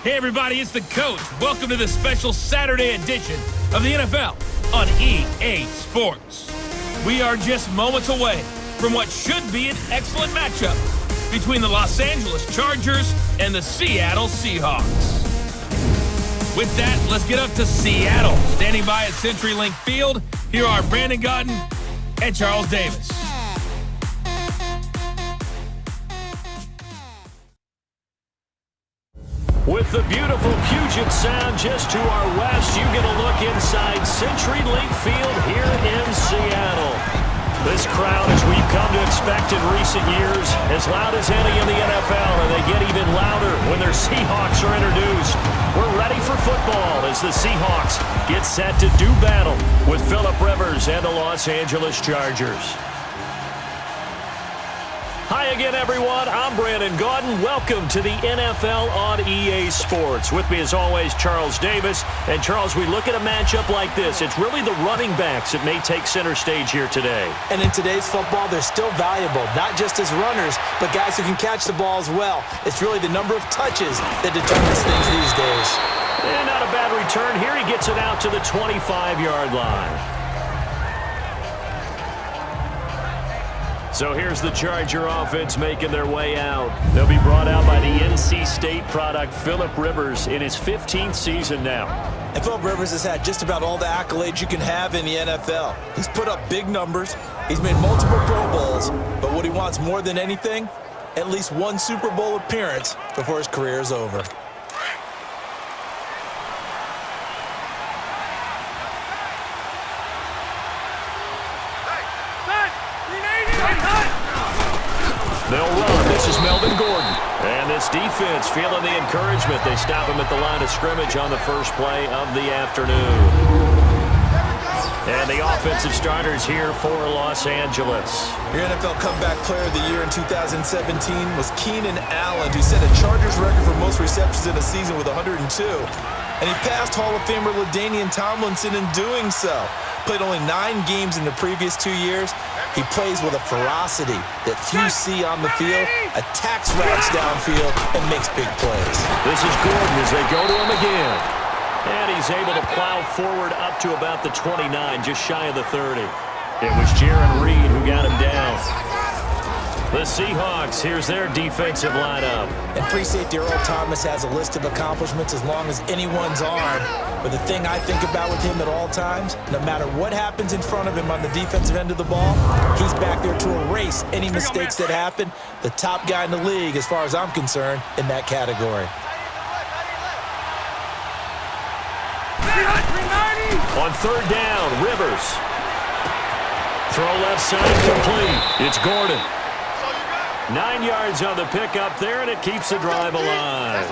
Hey everybody, it's the coach. Welcome to the special Saturday edition of the NFL on EA Sports. We are just moments away from what should be an excellent matchup between the Los Angeles Chargers and the Seattle Seahawks. With that, let's get up to Seattle. Standing by at CenturyLink Field, here are Brandon Gaudin and Charles Davis. With the beautiful Puget Sound just to our west, you get a look inside CenturyLink Field here in Seattle. This crowd, as we've come to expect in recent years, as loud as any in the NFL, and they get even louder when their Seahawks are introduced. We're ready for football as the Seahawks get set to do battle with Phillip Rivers and the Los Angeles Chargers. Hi again, everyone. I'm Brandon Gaudin. Welcome to the NFL on EA Sports. With me, as always, Charles Davis. And, Charles, we look at a matchup like this. It's really the running backs that may take center stage here today. And in today's football, they're still valuable, not just as runners, but guys who can catch the ball as well. It's really the number of touches that determines things these days. And not a bad return here. He gets it out to the 25-yard line. So here's the Charger offense making their way out. They'll be brought out by the NC State product, Phillip Rivers, in his 15th season now. And Phillip Rivers has had just about all the accolades you can have in the NFL. He's put up big numbers. He's made multiple Pro Bowls. But what he wants more than anything, at least one Super Bowl appearance before his career is over. They'll run. This is Melvin Gordon. And this defense feeling the encouragement. They stop him at the line of scrimmage on the first play of the afternoon. And the offensive starters here for Los Angeles. Your NFL Comeback Player of the Year in 2017 was Keenan Allen, who set a Chargers record for most receptions in a season with 102. And he passed Hall of Famer LaDainian Tomlinson in doing so. Played only 9 games in the previous 2 years. He plays with a ferocity that few see on the field, attacks routes downfield, and makes big plays. This is Gordon as they go to him again. And he's able to plow forward up to about the 29, just shy of the 30. It was Jaron Reed who got him down. The Seahawks, here's their defensive lineup. And free safety Earl Thomas has a list of accomplishments as long as anyone's arm. But the thing I think about with him at all times, no matter what happens in front of him on the defensive end of the ball, he's back there to erase any mistakes that happen. The top guy in the league, as far as I'm concerned, in that category. On third down, Rivers. Throw left side complete. It's Gordon. 9 yards on the pickup there, and it keeps the drive alive.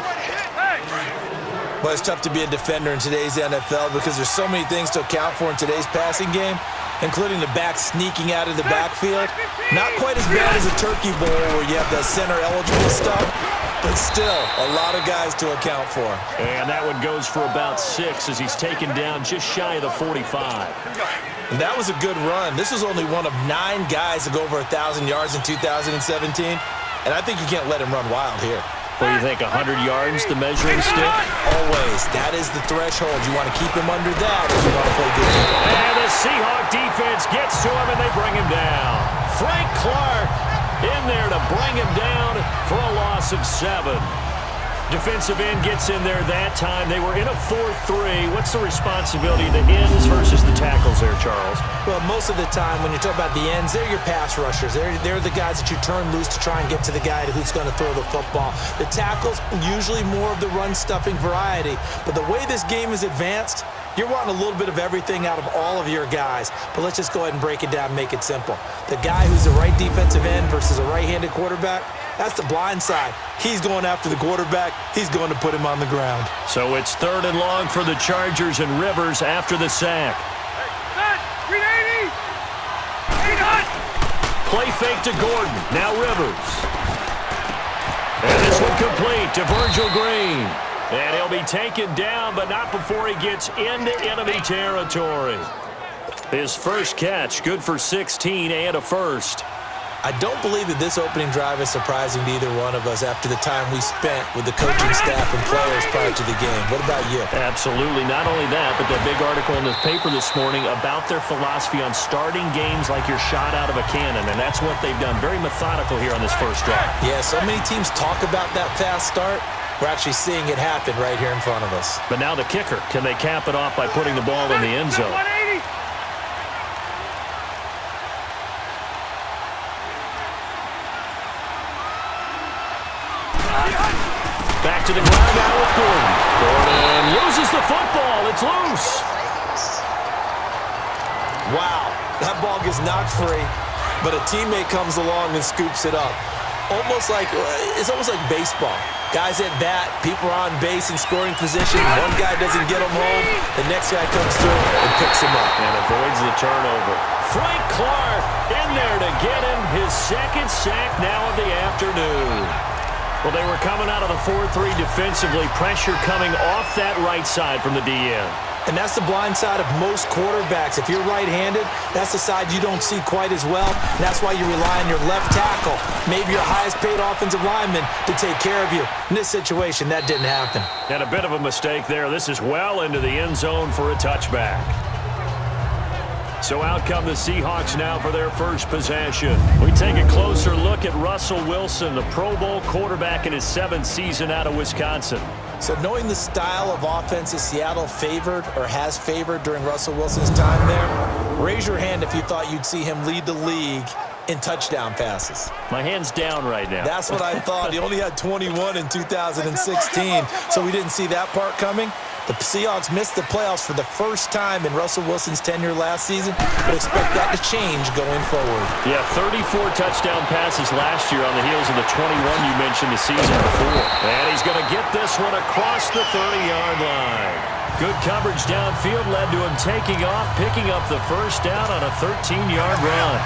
Well, it's tough to be a defender in today's NFL because there's so many things to account for in today's passing game, including the back sneaking out of the backfield. Not quite as bad as a turkey bowl where you have the center-eligible stuff, but still a lot of guys to account for. And that one goes for about 6 as he's taken down just shy of the 45. And that was a good run. This was only one of 9 guys to go over 1,000 yards in 2017, and I think you can't let him run wild here. What do you think, 100 yards, the measuring stick? Always. That is the threshold. You want to keep him under that if you want to play good. And the Seahawk defense gets to him, and they bring him down. Frank Clark in there to bring him down for a loss of 7. Defensive end gets in there that time. They were in a 4-3. What's the responsibility of the ends versus the tackles there, Charles? Well, most of the time when you talk about the ends, they're your pass rushers. They're the guys that you turn loose to try and get to the guy who's going to throw the football. The tackles, usually more of the run-stuffing variety. But the way this game is advanced, you're wanting a little bit of everything out of all of your guys. But let's just go ahead and break it down and make it simple. The guy who's the right defensive end versus a right-handed quarterback, that's the blind side. He's going after the quarterback. He's going to put him on the ground. So it's 3rd and long for the Chargers and Rivers after the sack. Play fake to Gordon. Now Rivers. And this one complete to Virgil Green. And he'll be taken down, but not before he gets into enemy territory. His first catch, good for 16 and a first. I don't believe that this opening drive is surprising to either one of us after the time we spent with the coaching staff and players prior to the game. What about you? Absolutely. Not only that, but that big article in the paper this morning about their philosophy on starting games like you're shot out of a cannon, and that's what they've done. Very methodical here on this first drive. Yeah, so many teams talk about that fast start. We're actually seeing it happen right here in front of us. But now the kicker. Can they cap it off by putting the ball in the end zone? Back to the ground now with Gordon. Gordon loses the football. It's loose. Wow, that ball gets knocked free, but a teammate comes along and scoops it up. It's almost like baseball. Guys at bat, people are on base in scoring position. One guy doesn't get him home. The next guy comes through and picks him up. And avoids the turnover. Frank Clark in there to get him his second sack now of the afternoon. Well, they were coming out of the 4-3 defensively. Pressure coming off that right side from the DN. And that's the blind side of most quarterbacks. If you're right-handed, that's the side you don't see quite as well. And that's why you rely on your left tackle, maybe your highest-paid offensive lineman, to take care of you. In this situation, that didn't happen. And a bit of a mistake there. This is well into the end zone for a touchback. So out come the Seahawks now for their first possession. We take a closer look at Russell Wilson, the Pro Bowl quarterback in his 7th season out of Wisconsin. So knowing the style of offense that Seattle favored or has favored during Russell Wilson's time there, raise your hand if you thought you'd see him lead the league in touchdown passes. My hand's down right now. That's what I thought. He only had 21 in 2016, so we didn't see that part coming. The Seahawks missed the playoffs for the first time in Russell Wilson's tenure last season, but expect that to change going forward. Yeah, 34 touchdown passes last year on the heels of the 21 you mentioned the season before. And he's going to get this one across the 30-yard line. Good coverage downfield led to him taking off, picking up the first down on a 13-yard run.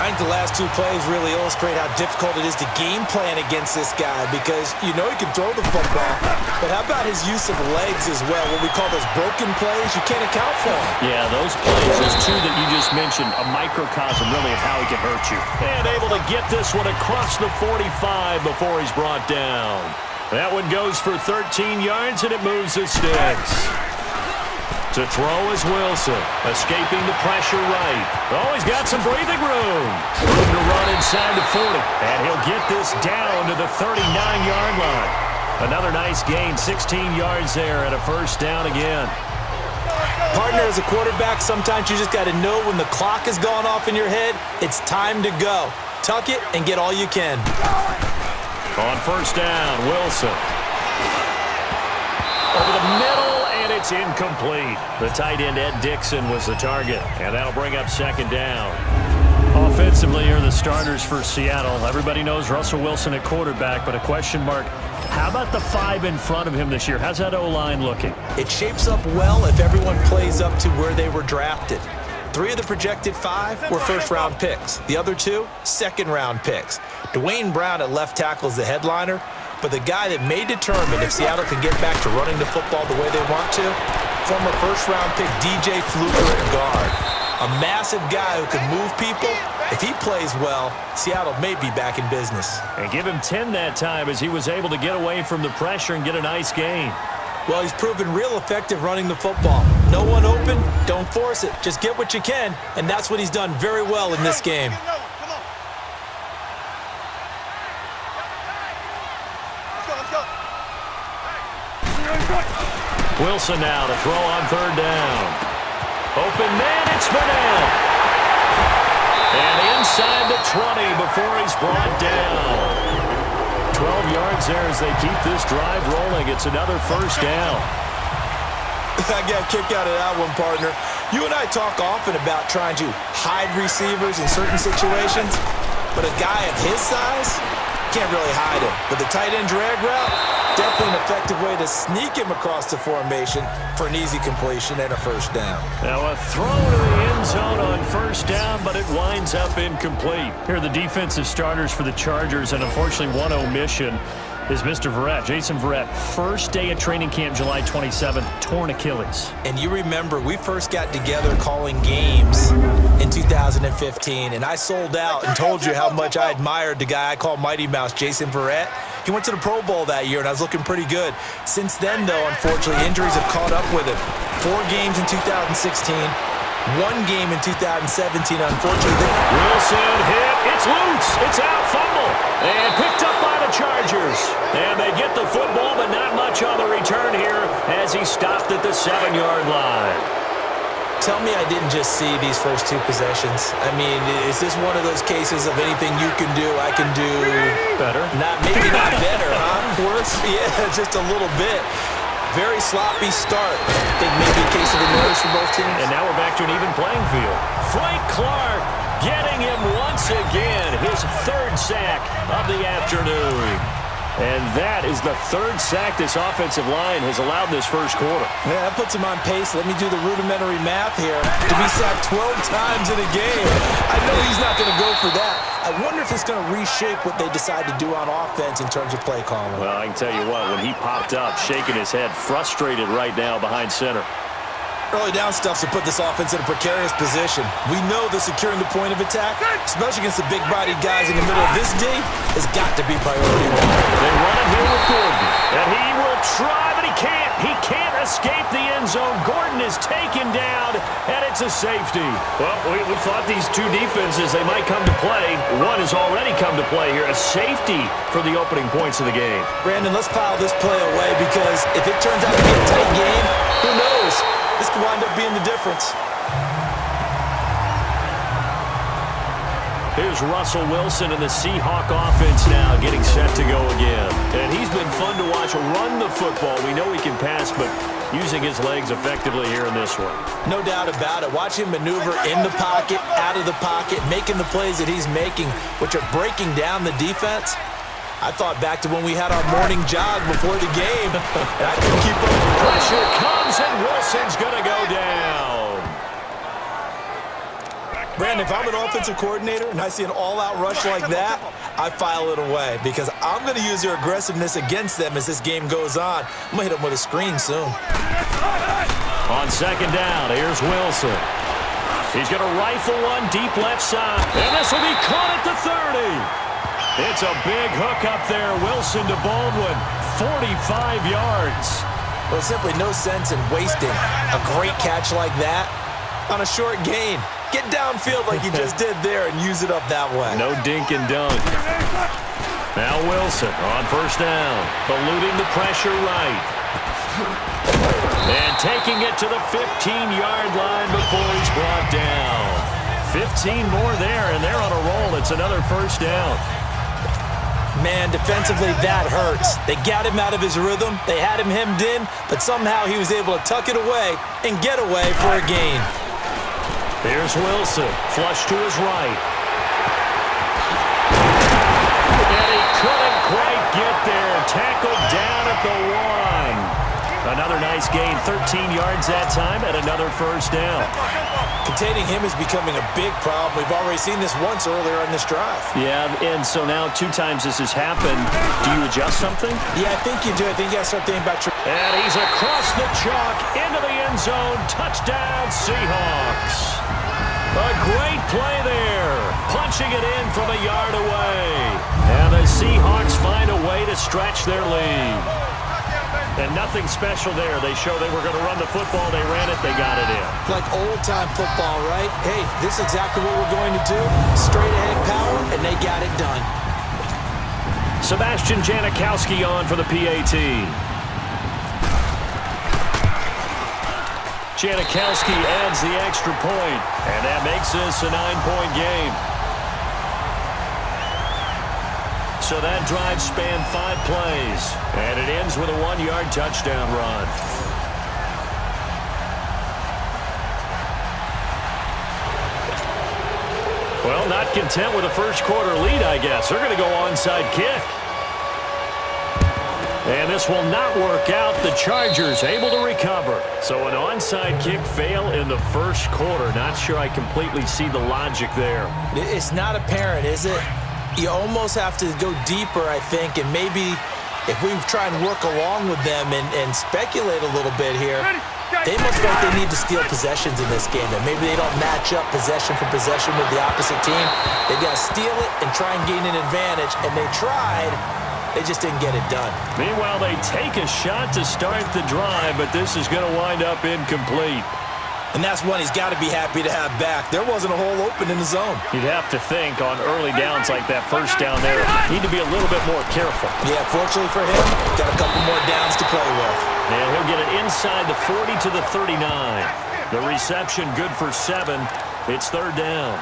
I think the last two plays really illustrate how difficult it is to game plan against this guy because you know he can throw the football, but how about his use of legs as well? What we call those broken plays, you can't account for them. Yeah, those plays, those two that you just mentioned, a microcosm really of how he can hurt you. And able to get this one across the 45 before he's brought down. That one goes for 13 yards, and it moves the sticks. To throw is Wilson, escaping the pressure right. Oh, he's got some breathing room. Room to run inside the 40. And he'll get this down to the 39-yard line. Another nice gain, 16 yards there and a first down again. Partner, as a quarterback, sometimes you just got to know when the clock has gone off in your head, it's time to go. Tuck it and get all you can. On first down, Wilson. Over the middle. It's incomplete. The tight end, Ed Dixon, was the target, and that'll bring up second down. Offensively are the starters for Seattle. Everybody knows Russell Wilson at quarterback, but a question mark. How about the 5 in front of him this year? How's that O-line looking? It shapes up well if everyone plays up to where they were drafted. 3 of the projected 5 were first-round picks. The other 2, second-round picks. Dwayne Brown at left tackle is the headliner. But the guy that may determine if Seattle can get back to running the football the way they want to, former first-round pick DJ Fluker at guard. A massive guy who can move people. If he plays well, Seattle may be back in business. And give him 10 that time as he was able to get away from the pressure and get a nice gain. Well, he's proven real effective running the football. No one open, don't force it. Just get what you can, and that's what he's done very well in this game. Wilson now to throw on third down. Open man, it's Madden. And inside the 20 before he's brought down. 12 yards there as they keep this drive rolling. It's another first down. I got a kick out of that one, partner. You and I talk often about trying to hide receivers in certain situations, but a guy of his size can't really hide him. But the tight end drag route, definitely an effective way to sneak him across the formation for an easy completion and a first down. Now a throw to the end zone on first down, but it winds up incomplete. Here are the defensive starters for the Chargers, and unfortunately one omission. is Mr. Verrett. Jason Verrett, first day of training camp, July 27th, torn Achilles. And you remember, we first got together calling games in 2015, and I sold out and told you how much I admired the guy I call Mighty Mouse, Jason Verrett. He went to the Pro Bowl that year, and I was looking pretty good. Since then, though, unfortunately, injuries have caught up with him. 4 games in 2016, 1 game in 2017, unfortunately. Wilson hit. It's loose. It's out. Fumble. And picked up by the Chargers. And they get the football, but not much on the return here as he stopped at the 7-yard line. Tell me I didn't just see these first 2 possessions. I mean, is this one of those cases of anything you can do, I can do better? Maybe not better, huh? Worse? Yeah, just a little bit. Very sloppy start. I think maybe a case of the nerves for both teams. And now we're back to an even playing field. Frank Clark getting him once again. His 3rd sack of the afternoon. And that is the 3rd sack this offensive line has allowed in this first quarter. Yeah, that puts him on pace. Let me do the rudimentary math here. To be sacked 12 times in a game. I know he's not going to go for that. I wonder if it's going to reshape what they decide to do on offense in terms of play calling. Well, I can tell you what, when he popped up, shaking his head, frustrated right now behind center. Early down stuffs to put this offense in a precarious position. We know that securing the point of attack, especially against the big-bodied guys in the middle of this D, has got to be priority 1. They run it here with Gordon. And he will try, but he can't. He can't escape the end zone. Gordon is taken down, and it's a safety. Well, we thought these 2 defenses, they might come to play. One has already come to play here. A safety for the opening points of the game. Brandon, let's file this play away because if it turns out to be a tight game, who knows? This could wind up being the difference. Here's Russell Wilson and the Seahawk offense now getting set to go again. And he's been fun to watch run the football. We know he can pass, but using his legs effectively here in this one. No doubt about it. Watch him maneuver in the pocket, out of the pocket, making the plays that he's making, which are breaking down the defense. I thought back to when we had our morning jog before the game, and I couldn't keep up. Pressure comes, and Wilson's going to go down. Brandon, if I'm an offensive coordinator and I see an all-out rush like that, I file it away because I'm going to use their aggressiveness against them as this game goes on. I'm going to hit them with a screen soon. On 2nd down, here's Wilson. He's going to rifle one deep left side, and this will be caught at the 30. It's a big hook up there. Wilson to Baldwin, 45 yards. Well, simply no sense in wasting a great catch like that on a short gain. Get downfield like you just did there and use it up that way. No dink and dunk. Now Wilson on 1st down, eluding the pressure right. And taking it to the 15-yard line before he's brought down. 15 more there, and they're on a roll. It's another 1st down. Man, defensively, that hurts. They got him out of his rhythm. They had him hemmed in, but somehow he was able to tuck it away and get away for a gain. Here's Wilson, flush to his right. And he couldn't quite get there. Tackled down at the 1. Another nice gain, 13 yards that time, and another 1st down. Containing him is becoming a big problem. We've already seen this once earlier in this drive. Yeah, and so now 2 times this has happened. Do you adjust something? Yeah, I think you do. I think you got to start thinking about... And he's across the chalk into the end zone. Touchdown, Seahawks. A great play there. Punching it in from a yard away. And the Seahawks find a way to stretch their lead. And nothing special there. They show they were going to run the football. They ran it. They got it in. Like old-time football, right? Hey, this is exactly what we're going to do. Straight-ahead power, and they got it done. Sebastian Janikowski on for the PAT. Janikowski adds the extra point, and that makes this a 9-point game. So that drive spanned 5 plays, and it ends with a 1-yard touchdown run. Well, not content with a first-quarter lead, I guess. They're going to go onside kick. And this will not work out. The Chargers able to recover. So an onside kick fail in the first quarter. Not sure I completely see the logic there. It's not apparent, is it? You almost have to go deeper, I think, and maybe if we try and work along with them and speculate a little bit here, they must feel like they need to steal possessions in this game. That maybe they don't match up possession for possession with the opposite team. They got to steal it and try and gain an advantage. And they tried. They just didn't get it done. Meanwhile, they take a shot to start the drive, but this is going to wind up incomplete. And that's one he's got to be happy to have back. There wasn't a hole open in the zone. You'd have to think on early downs like that first down there, need to be a little bit more careful. Yeah, fortunately for him, got a couple more downs to play with. And he'll get it inside the 40 to the 39. The reception good for 7. It's third down.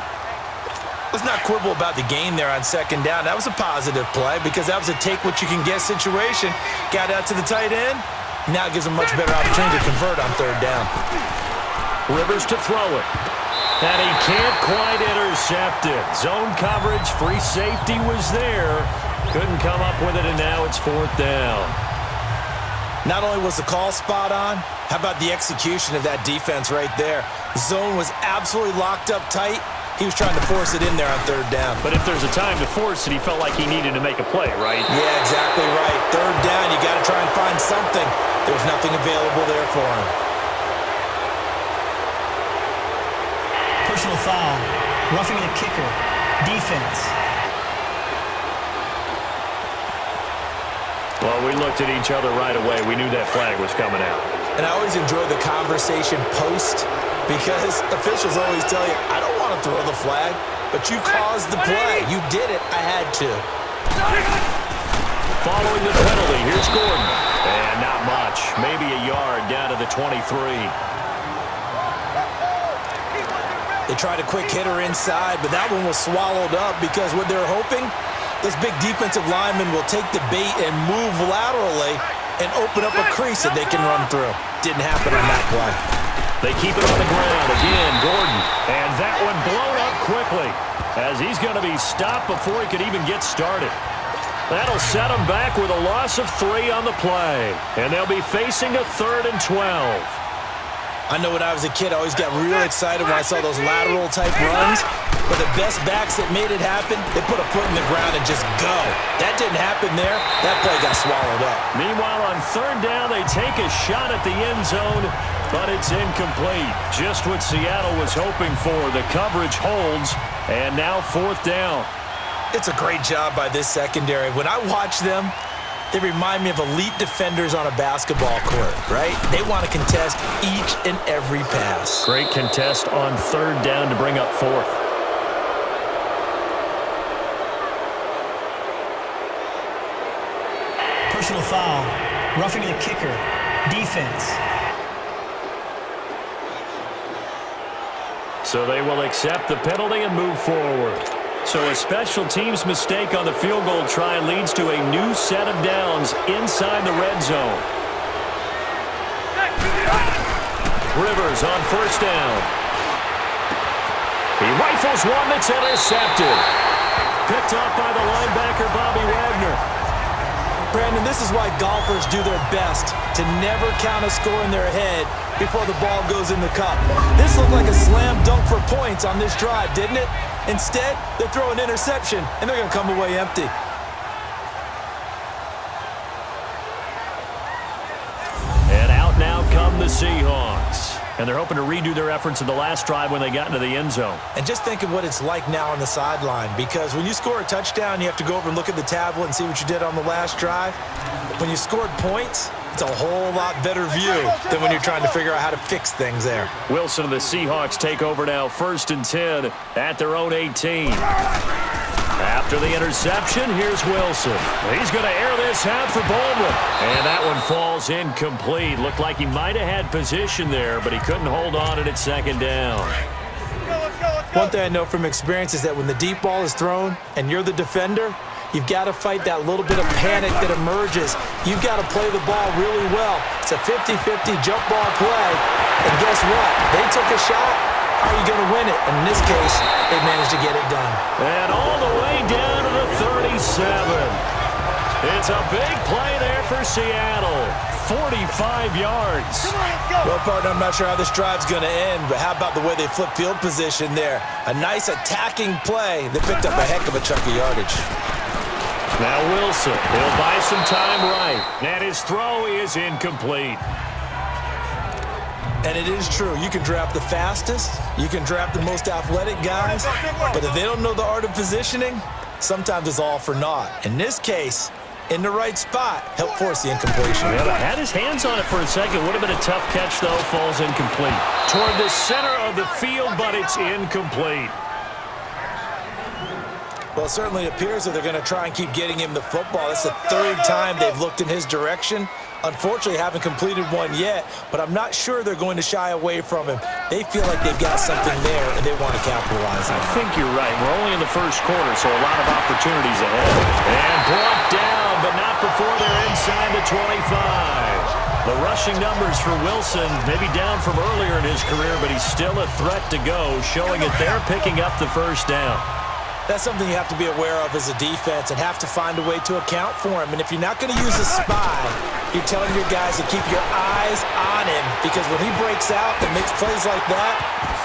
Let's not quibble about the gain there on second down. That was a positive play because that was a take-what-you-can-get situation. Got out to the tight end. Now it gives him a much better opportunity to convert on third down. Rivers to throw it. And he can't quite intercept it. Zone coverage, free safety was there. Couldn't come up with it, and now it's fourth down. Not only was the call spot on, how about the execution of that defense right there? The zone was absolutely locked up tight. He was trying to force it in there on third down. But if there's a time to force it, he felt like he needed to make a play, right? Yeah, exactly right. Third down, you got to try and find something. There's nothing available there for him. Personal foul, roughing the kicker, defense. Well, we looked at each other right away. We knew that flag was coming out. And I always enjoy the conversation post because officials always tell you, I don't want to throw the flag, but you caused the play. You did it. I had to. Following the penalty, here's Gordon. And not much. Maybe a yard down to the 23. They tried a quick hitter inside, but that one was swallowed up because what they're hoping, this big defensive lineman will take the bait and move laterally and open up a crease that they can run through. Didn't happen on that play. They keep it on the ground. Again, Gordon. And that one blown up quickly as he's going to be stopped before he could even get started. That'll set him back with a loss of 3 on the play. And they'll be facing a 3rd and 12. I know when I was a kid, I always got real excited when I saw those lateral-type runs. But the best backs that made it happen, they put a foot in the ground and just go. That didn't happen there. That play got swallowed up. Meanwhile, on third down, they take a shot at the end zone, but it's incomplete. Just what Seattle was hoping for. The coverage holds, and now fourth down. It's a great job by this secondary. When I watch them, they remind me of elite defenders on a basketball court, right? They want to contest each and every pass. Great contest on third down to bring up fourth. Personal foul, roughing the kicker, defense. So they will accept the penalty and move forward. So a special teams mistake on the field goal try leads to a new set of downs inside the red zone. Rivers on first down. He rifles one that's intercepted. Picked off by the linebacker, Bobby Wagner. Brandon, this is why golfers do their best to never count a score in their head before the ball goes in the cup. This looked like a slam dunk for points on this drive, didn't it? Instead, they throw an interception, and they're going to come away empty. And out now come the Seahawks. And they're hoping to redo their efforts in the last drive when they got into the end zone. And just think of what it's like now on the sideline, because when you score a touchdown, you have to go over and look at the tablet and see what you did on the last drive. When you scored points, it's a whole lot better view than when you're trying to figure out how to fix things there. Wilson and the Seahawks take over now, 1st and 10 at their own 18. After the interception, here's Wilson. He's going to air this out for Baldwin. And that one falls incomplete. Looked like he might have had position there, but he couldn't hold on at second down. One thing I know from experience is that when the deep ball is thrown and you're the defender, you've got to fight that little bit of panic that emerges. You've got to play the ball really well. It's a 50-50 jump ball play. And guess what? They took a shot. How are you going to win it? And in this case, they managed to get it done. And all the way down to the 37. It's a big play there for Seattle. 45 yards. Well, partner, I'm not sure how this drive's going to end, but how about the way they flip field position there? A nice attacking play that picked up a heck of a chunk of yardage. Now Wilson, he'll buy some time right. And his throw is incomplete. And it is true. You can draft the fastest. You can draft the most athletic guys. But if they don't know the art of positioning, sometimes it's all for naught. In this case, in the right spot, helped force the incompletion. Yeah, had his hands on it for a second. Would have been a tough catch, though. Falls incomplete. Toward the center of the field, but it's incomplete. Well, it certainly appears that they're going to try and keep getting him the football. That's the third time they've looked in his direction. Unfortunately, haven't completed one yet, but I'm not sure they're going to shy away from him. They feel like they've got something there, and they want to capitalize on it. I think you're right. We're only in the first quarter, so a lot of opportunities ahead. And brought down, but not before they're inside the 25. The rushing numbers for Wilson, maybe down from earlier in his career, but he's still a threat to go, showing that they're picking up the first down. That's something you have to be aware of as a defense and have to find a way to account for him. And if you're not going to use a spy, you're telling your guys to keep your eyes on him, because when he breaks out and makes plays like that,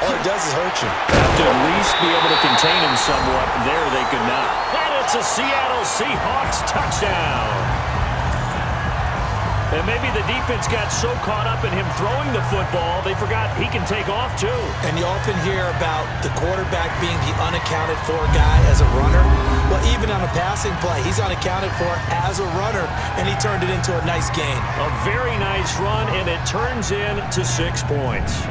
all it does is hurt you. Have to at least be able to contain him somewhat. There they could not. And it's a Seattle Seahawks touchdown. And maybe the defense got so caught up in him throwing the football, they forgot he can take off too. And you often hear about the quarterback being the unaccounted for guy as a runner. Well, even on a passing play, he's unaccounted for as a runner, and he turned it into a nice gain. A very nice run, and it turns into 6 points.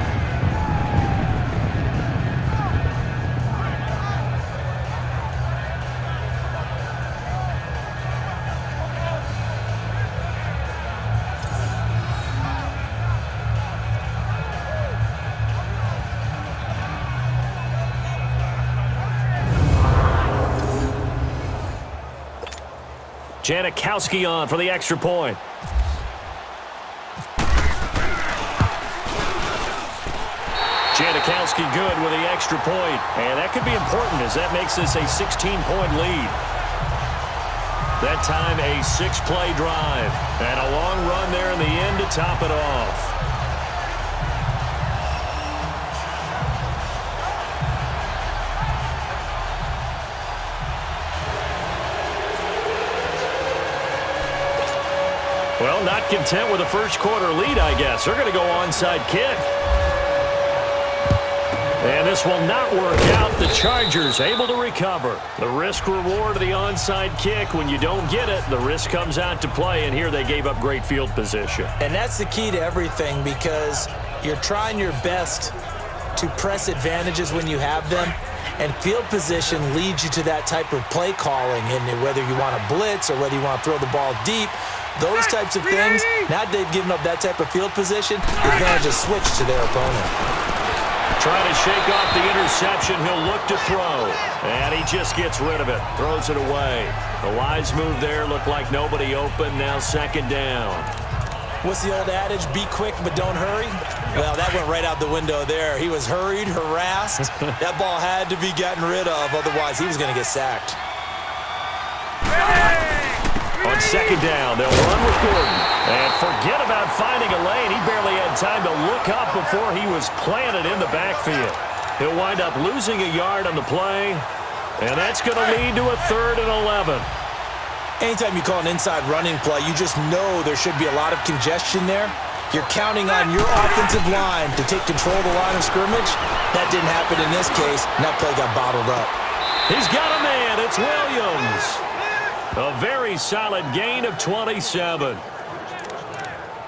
Janikowski on for the extra point. Janikowski good with the extra point. And that could be important, as that makes this a 16-point lead. That time a 6-play drive. And a long run there in the end to top it off. Well, not content with a first quarter lead, I guess. They're going to go onside kick. And this will not work out. The Chargers able to recover. The risk reward of the onside kick. When you don't get it, the risk comes out to play. And here they gave up great field position. And that's the key to everything, because you're trying your best to press advantages when you have them. And field position leads you to that type of play calling. And whether you want to blitz or whether you want to throw the ball deep, those types of things, now they've given up that type of field position, the advantage is switched to their opponent. Trying to shake off the interception. He'll look to throw. And he just gets rid of it. Throws it away. The wise move there. Looked like nobody open. Now second down. What's the old adage? Be quick, but don't hurry? Well, that went right out the window there. He was hurried, harassed. That ball had to be gotten rid of. Otherwise, he was going to get sacked. On second down, they'll run with Gordon. And forget about finding a lane. He barely had time to look up before he was planted in the backfield. He'll wind up losing a yard on the play. And that's going to lead to a 3rd and 11. Anytime you call an inside running play, you just know there should be a lot of congestion there. You're counting on your offensive line to take control of the line of scrimmage. That didn't happen in this case, and that play got bottled up. He's got a man. It's Williams. A very solid gain of 27.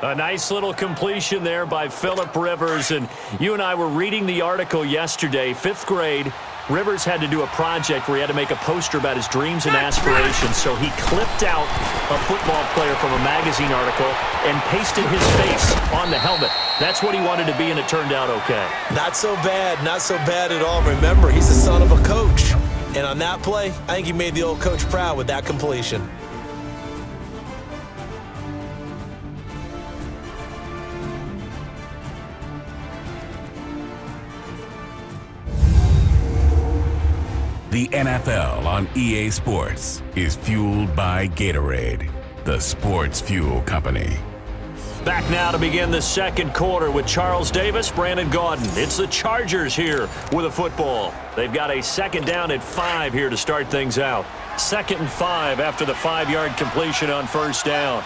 A nice little completion there by Phillip Rivers. And you and I were reading the article yesterday, 5th grade. Rivers had to do a project where he had to make a poster about his dreams and aspirations. So he clipped out a football player from a magazine article and pasted his face on the helmet. That's what he wanted to be, and it turned out okay. Not so bad. Not so bad at all. Remember, he's the son of a coach. And on that play, I think he made the old coach proud with that completion. The NFL on EA Sports is fueled by Gatorade, the sports fuel company. Back now to begin the second quarter with Charles Davis, Brandon Gaudin. It's the Chargers here with a football. They've got a second down at 5 here to start things out. 2nd and 5 after the 5-yard completion on first down.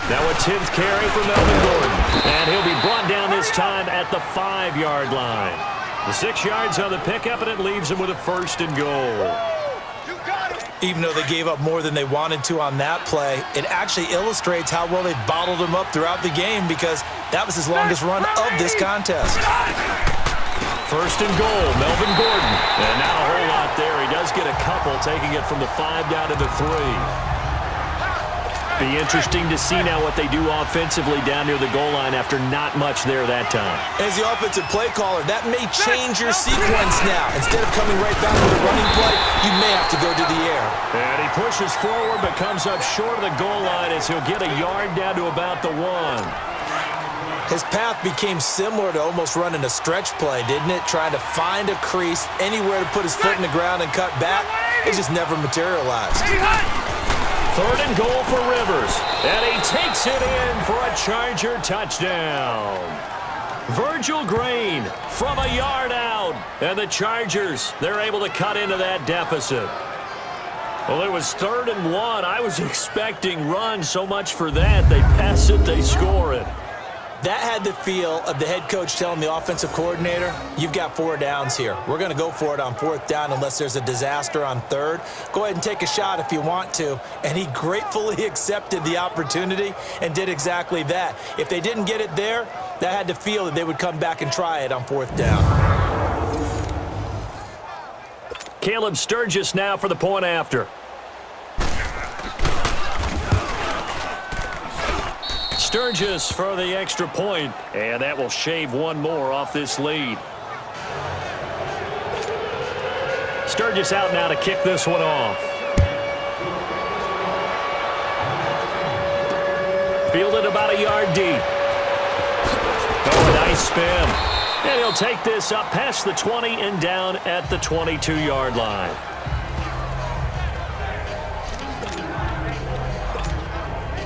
Now a 10th carry for Melvin Gordon. And he'll be brought down this time at the 5-yard line. The 6 yards on the pickup, and it leaves him with a 1st and goal. Even though they gave up more than they wanted to on that play, it actually illustrates how well they bottled him up throughout the game because that was his longest run of this contest. 1st and goal, Melvin Gordon. And not a whole lot there. He does get a couple, taking it from the 5 down to the 3. Be interesting to see now what they do offensively down near the goal line after not much there that time. As the offensive play caller, that may change your sequence now. Instead of coming right back to the running play, you may have to go to the air. And he pushes forward but comes up short of the goal line as he'll get a yard down to about the 1. His path became similar to almost running a stretch play, didn't it? Trying to find a crease, anywhere to put his foot in the ground and cut back. It just never materialized. 3rd and goal for Rivers. And he takes it in for a Charger touchdown. Virgil Green from a yard out. And the Chargers, they're able to cut into that deficit. Well, it was 3rd and 1. I was expecting run, so much for that. They pass it, they score it. That had the feel of the head coach telling the offensive coordinator, you've got 4 downs here. We're going to go for it on 4th down unless there's a disaster on 3rd. Go ahead and take a shot if you want to. And he gratefully accepted the opportunity and did exactly that. If they didn't get it there, that had the feel that they would come back and try it on 4th down. Caleb Sturgis now for the point after. Sturgis for the extra point, and that will shave 1 more off this lead. Sturgis out now to kick this one off. Fielded about a yard deep. Oh, a nice spin. And he'll take this up past the 20 and down at the 22-yard line.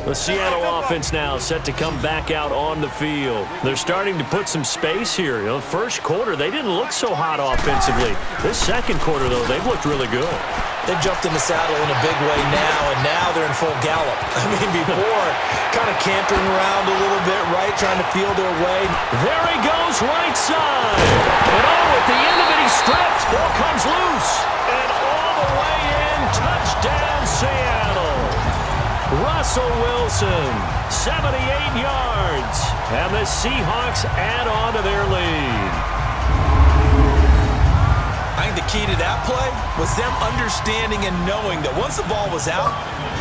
The Seattle offense now set to come back out on the field. They're starting to put some space here. You know, first quarter, they didn't look so hot offensively. This second quarter, though, they've looked really good. They've jumped in the saddle in a big way now, and now they're in full gallop. I mean, before, kind of cantering around a little bit, right, trying to feel their way. There he goes, right side. And oh, at the end of it, he stripped. Ball comes loose. And all the way in, touchdown, Seattle. Russell Wilson, 78 yards, and the Seahawks add on to their lead. I think the key to that play was them understanding and knowing that once the ball was out,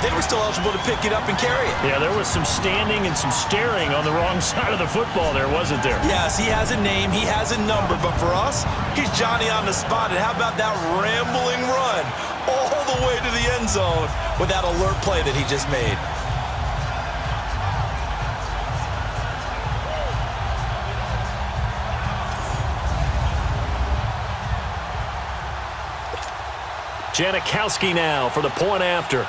they were still eligible to pick it up and carry it. Yeah, there was some standing and some staring on the wrong side of the football there, wasn't there? Yes, he has a name, he has a number, but for us, he's Johnny on the spot. And how about that rambling run all the way to the end zone with that alert play that he just made? Janikowski now for the point after.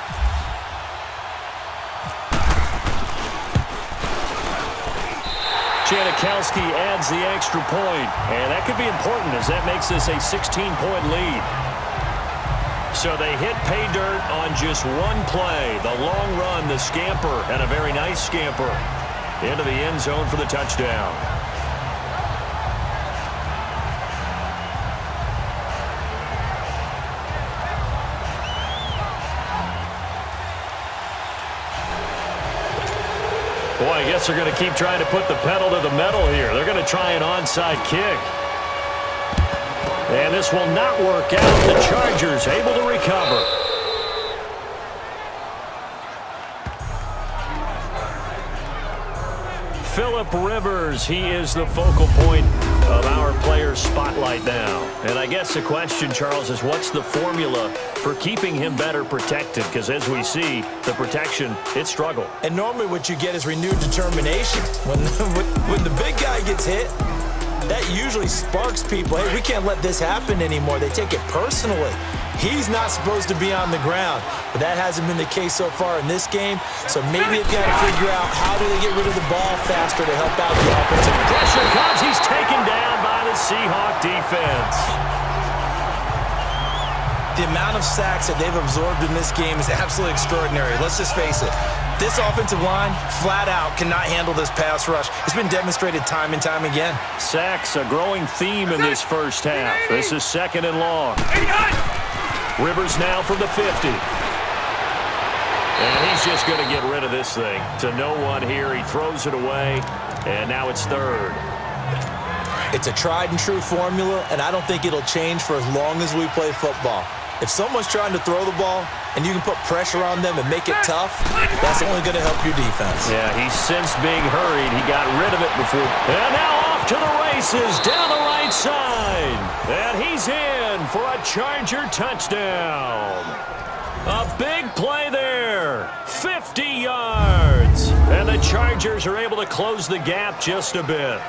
Janikowski adds the extra point, and that could be important as that makes this a 16-point lead. So they hit pay dirt on just one play. The long run, the scamper, and a very nice scamper into the end zone for the touchdown. Boy, I guess they're going to keep trying to put the pedal to the metal here. They're going to try an onside kick. And this will not work out. The Chargers able to recover. Phillip Rivers, he is the focal point of our players' spotlight now. And I guess the question, Charles, is what's the formula for keeping him better protected? Because as we see, the protection, it struggled. And normally what you get is renewed determination. When the big guy gets hit, that usually sparks people. Hey, we can't let this happen anymore. They take it personally. He's not supposed to be on the ground, but that hasn't been the case so far in this game. So maybe they've got to figure out how do they get rid of the ball faster to help out the offensive. Pressure comes. He's taken down by the Seahawk defense. The amount of sacks that they've absorbed in this game is absolutely extraordinary. Let's just face it. This offensive line, flat out, cannot handle this pass rush. It's been demonstrated time and time again. Sacks, a growing theme in this first half. This is 2nd and long. Rivers now from the 50. And he's just going to get rid of this thing. To no one here. He throws it away. And now it's 3rd. It's a tried and true formula, and I don't think it'll change for as long as we play football. If someone's trying to throw the ball and you can put pressure on them and make it tough, that's only going to help your defense. Yeah, he's since being hurried. He got rid of it before. And now off to the races down the right side. And he's in for a Charger touchdown. A big play there. 50 yards. And the Chargers are able to close the gap just a bit.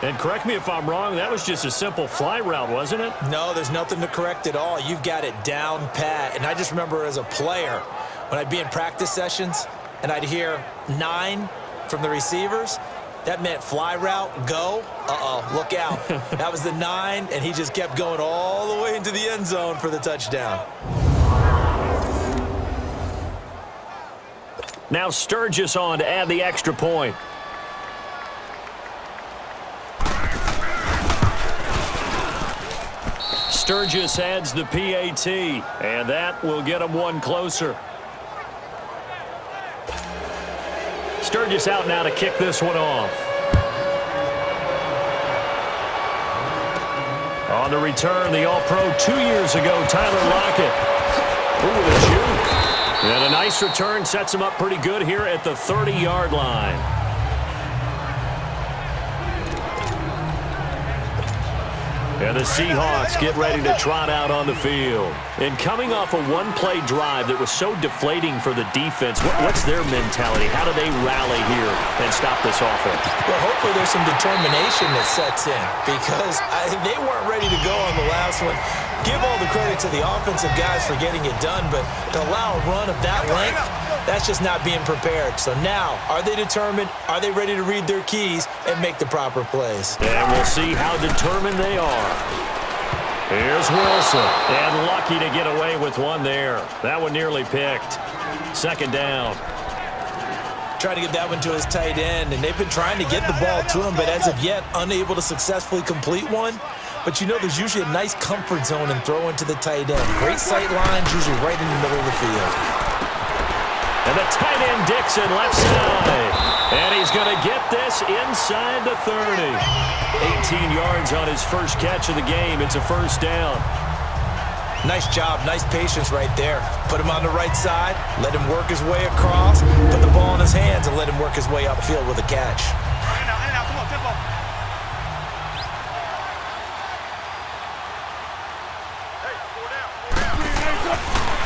And correct me if I'm wrong, that was just a simple fly route, wasn't it? No, there's nothing to correct at all. You've got it down pat. And I just remember as a player, when I'd be in practice sessions and I'd hear 9 from the receivers, that meant fly route, go. Look out. That was the 9, and he just kept going all the way into the end zone for the touchdown. Now Sturgis on to add the extra point. Sturgis adds the PAT, and that will get him one closer. Sturgis out now to kick this one off. On the return, the All-Pro 2 years ago, Tyler Lockett. Ooh, the juke. And a nice return sets him up pretty good here at the 30-yard line. And the Seahawks get ready to trot out on the field. And coming off a one-play drive that was so deflating for the defense, what's their mentality? How do they rally here and stop this offense? Well, hopefully there's some determination that sets in because they weren't ready to go on the last one. Give all the credit to the offensive guys for getting it done, but to allow a run of that length, that's just not being prepared. So now, are they determined? Are they ready to read their keys and make the proper plays? And we'll see how determined they are. Here's Wilson, and lucky to get away with one there. That one nearly picked. 2nd down. Trying to get that one to his tight end, and they've been trying to get the ball to him, but as of yet, unable to successfully complete one. But you know there's usually a nice comfort zone in throwing to the tight end. Great sight lines, usually right in the middle of the field. And the tight end Dixon left side. And he's going to get this inside the 30. 18 yards on his first catch of the game. It's a 1st down. Nice job, nice patience right there. Put him on the right side, let him work his way across, put the ball in his hands, and let him work his way upfield with a catch.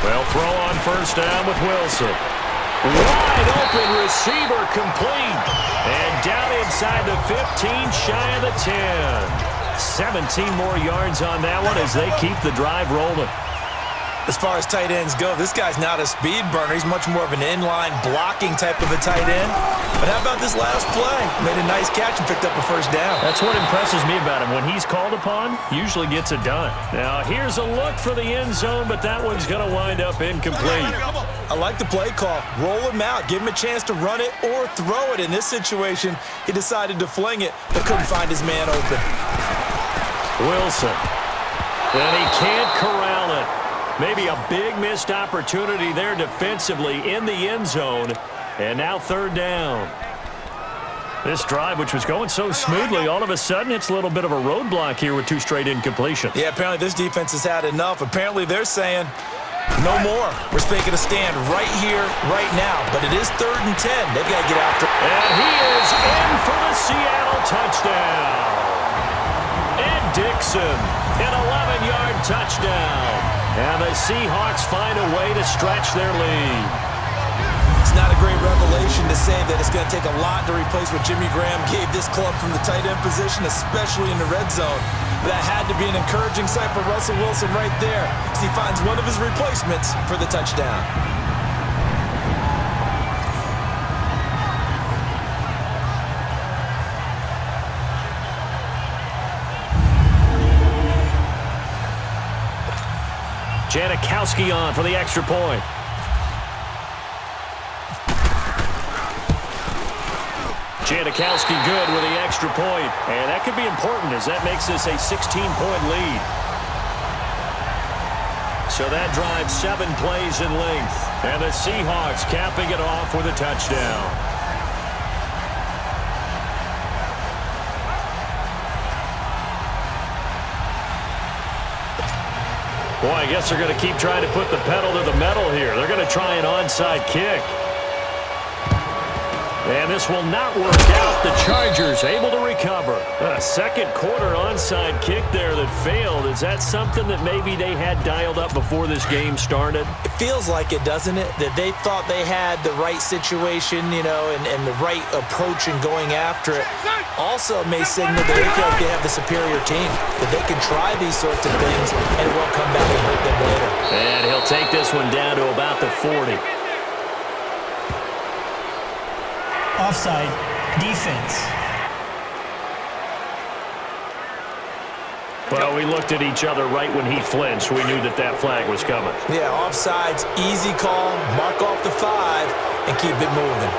Well, throw on 1st down with Wilson. Wide open receiver complete. And down inside the 15, shy of the 10. 17 more yards on that one as they keep the drive rolling. As far as tight ends go, this guy's not a speed burner. He's much more of an inline blocking type of a tight end. But how about this last play? Made a nice catch and picked up a 1st down. That's what impresses me about him. When he's called upon, usually gets it done. Now, here's a look for the end zone, but that one's going to wind up incomplete. I like the play call. Roll him out. Give him a chance to run it or throw it. In this situation, he decided to fling it, but couldn't find his man open. Wilson. And he can't corral it. Maybe a big missed opportunity there defensively in the end zone. And now 3rd down. This drive, which was going so smoothly, all of a sudden it's a little bit of a roadblock here with 2 straight incompletions. Yeah, apparently this defense has had enough. Apparently they're saying, no more. We're taking a stand right here, right now. But it is 3rd and 10. They've got to get after it. And he is in for the Seattle touchdown. Ed Dixon, an 11-yard touchdown. And the Seahawks find a way to stretch their lead. It's not a great revelation to say that it's going to take a lot to replace what Jimmy Graham gave this club from the tight end position, especially in the red zone. But that had to be an encouraging sight for Russell Wilson right there as he finds one of his replacements for the touchdown. Janikowski on for the extra point. Janikowski good with the extra point. And that could be important as that makes this a 16-point lead. So that drives 7 plays in length. And the Seahawks capping it off with a touchdown. Boy, I guess they're going to keep trying to put the pedal to the metal here. They're going to try an onside kick. And this will not work out. The Chargers able to recover. A second quarter onside kick there that failed. Is that something that maybe they had dialed up before this game started? It feels like it, doesn't it? That they thought they had the right situation, you know, and the right approach in going after it. Also may signal that they feel like they have the superior team, that they can try these sorts of things and it won't come back and hurt them later. And he'll take this one down to about the 40. Offside. Defense. Well, we looked at each other right when he flinched. We knew that that flag was coming. Yeah, offsides, easy call, mark off the 5, and keep it moving.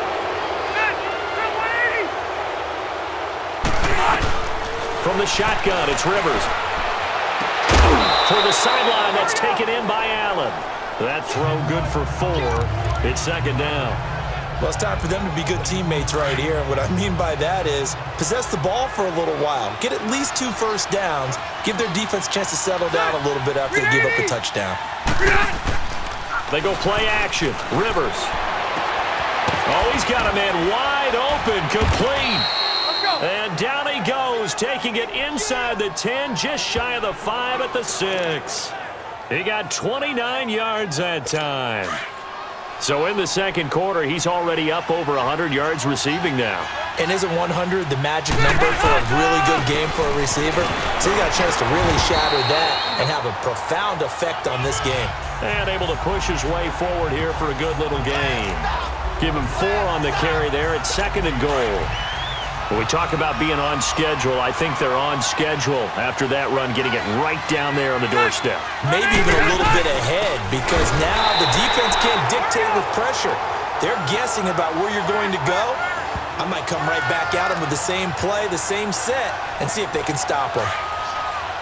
From the shotgun, it's Rivers. For the sideline, that's taken in by Allen. That throw good for 4. It's second down. Well, it's time for them to be good teammates right here. And what I mean by that is possess the ball for a little while. Get at least 2 first downs. Give their defense a chance to settle down a little bit after they give up a touchdown. They go play action. Rivers. Oh, he's got a man wide open. Complete. And down he goes, taking it inside the 10, just shy of the 5 at the 6. He got 29 yards that time. So in the second quarter, he's already up over 100 yards receiving now. And isn't 100 the magic number for a really good game for a receiver? So he got a chance to really shatter that and have a profound effect on this game. And able to push his way forward here for a good little gain. Give him 4 on the carry there at 2nd and goal. When we talk about being on schedule, I think they're on schedule after that run, getting it right down there on the doorstep. Maybe even a little bit ahead because now the defense can't dictate with pressure. They're guessing about where you're going to go. I might come right back at him with the same play, the same set, and see if they can stop him.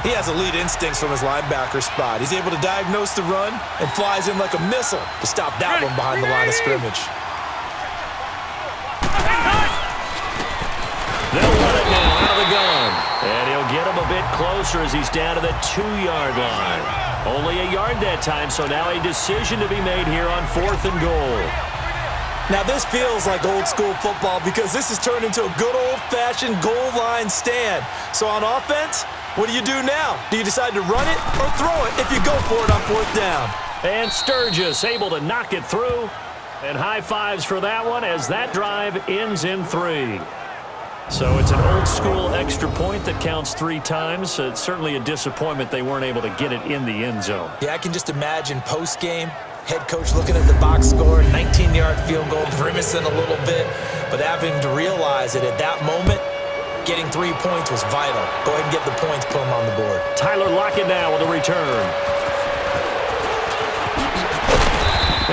He has elite instincts from his linebacker spot. He's able to diagnose the run and flies in like a missile to stop that one behind the line of scrimmage. They'll run it now out of the gun. And he'll get him a bit closer as he's down to the 2-yard line. Only a yard that time, so now a decision to be made here on 4th and goal. Now this feels like old school football because this has turned into a good old-fashioned goal line stand. So on offense, what do you do now? Do you decide to run it or throw it if you go for it on 4th down? And Sturgis able to knock it through. And high fives for that one as that drive ends in 3. So it's an old-school extra point that counts 3 times. It's certainly a disappointment they weren't able to get it in the end zone. Yeah, I can just imagine post-game, head coach looking at the box score, 19-yard field goal, grimacing a little bit, but having to realize that at that moment, getting 3 points was vital. Go ahead and get the points, put them on the board. Tyler Lockett now with a return.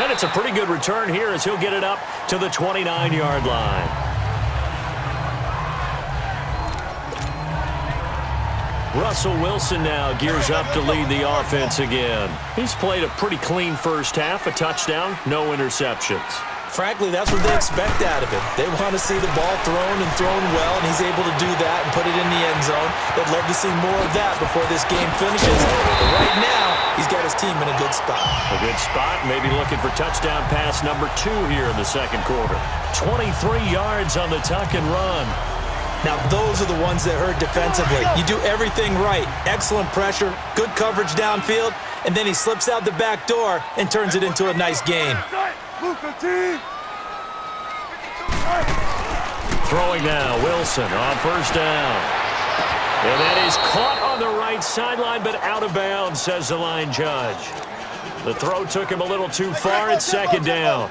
And it's a pretty good return here as he'll get it up to the 29-yard line. Russell Wilson now gears up to lead the offense again. He's played a pretty clean first half, a touchdown, no interceptions. Frankly, that's what they expect out of him. They want to see the ball thrown and thrown well, and he's able to do that and put it in the end zone. They'd love to see more of that before this game finishes. But right now, he's got his team in a good spot. A good spot, maybe looking for touchdown pass number 2 here in the second quarter. 23 yards on the tuck and run. Now, those are the ones that hurt defensively. You do everything right. Excellent pressure, good coverage downfield, and then he slips out the back door and turns it into a nice gain. Throwing now, Wilson on first down. And that is caught on the right sideline, but out of bounds, says the line judge. The throw took him a little too far. It's second down.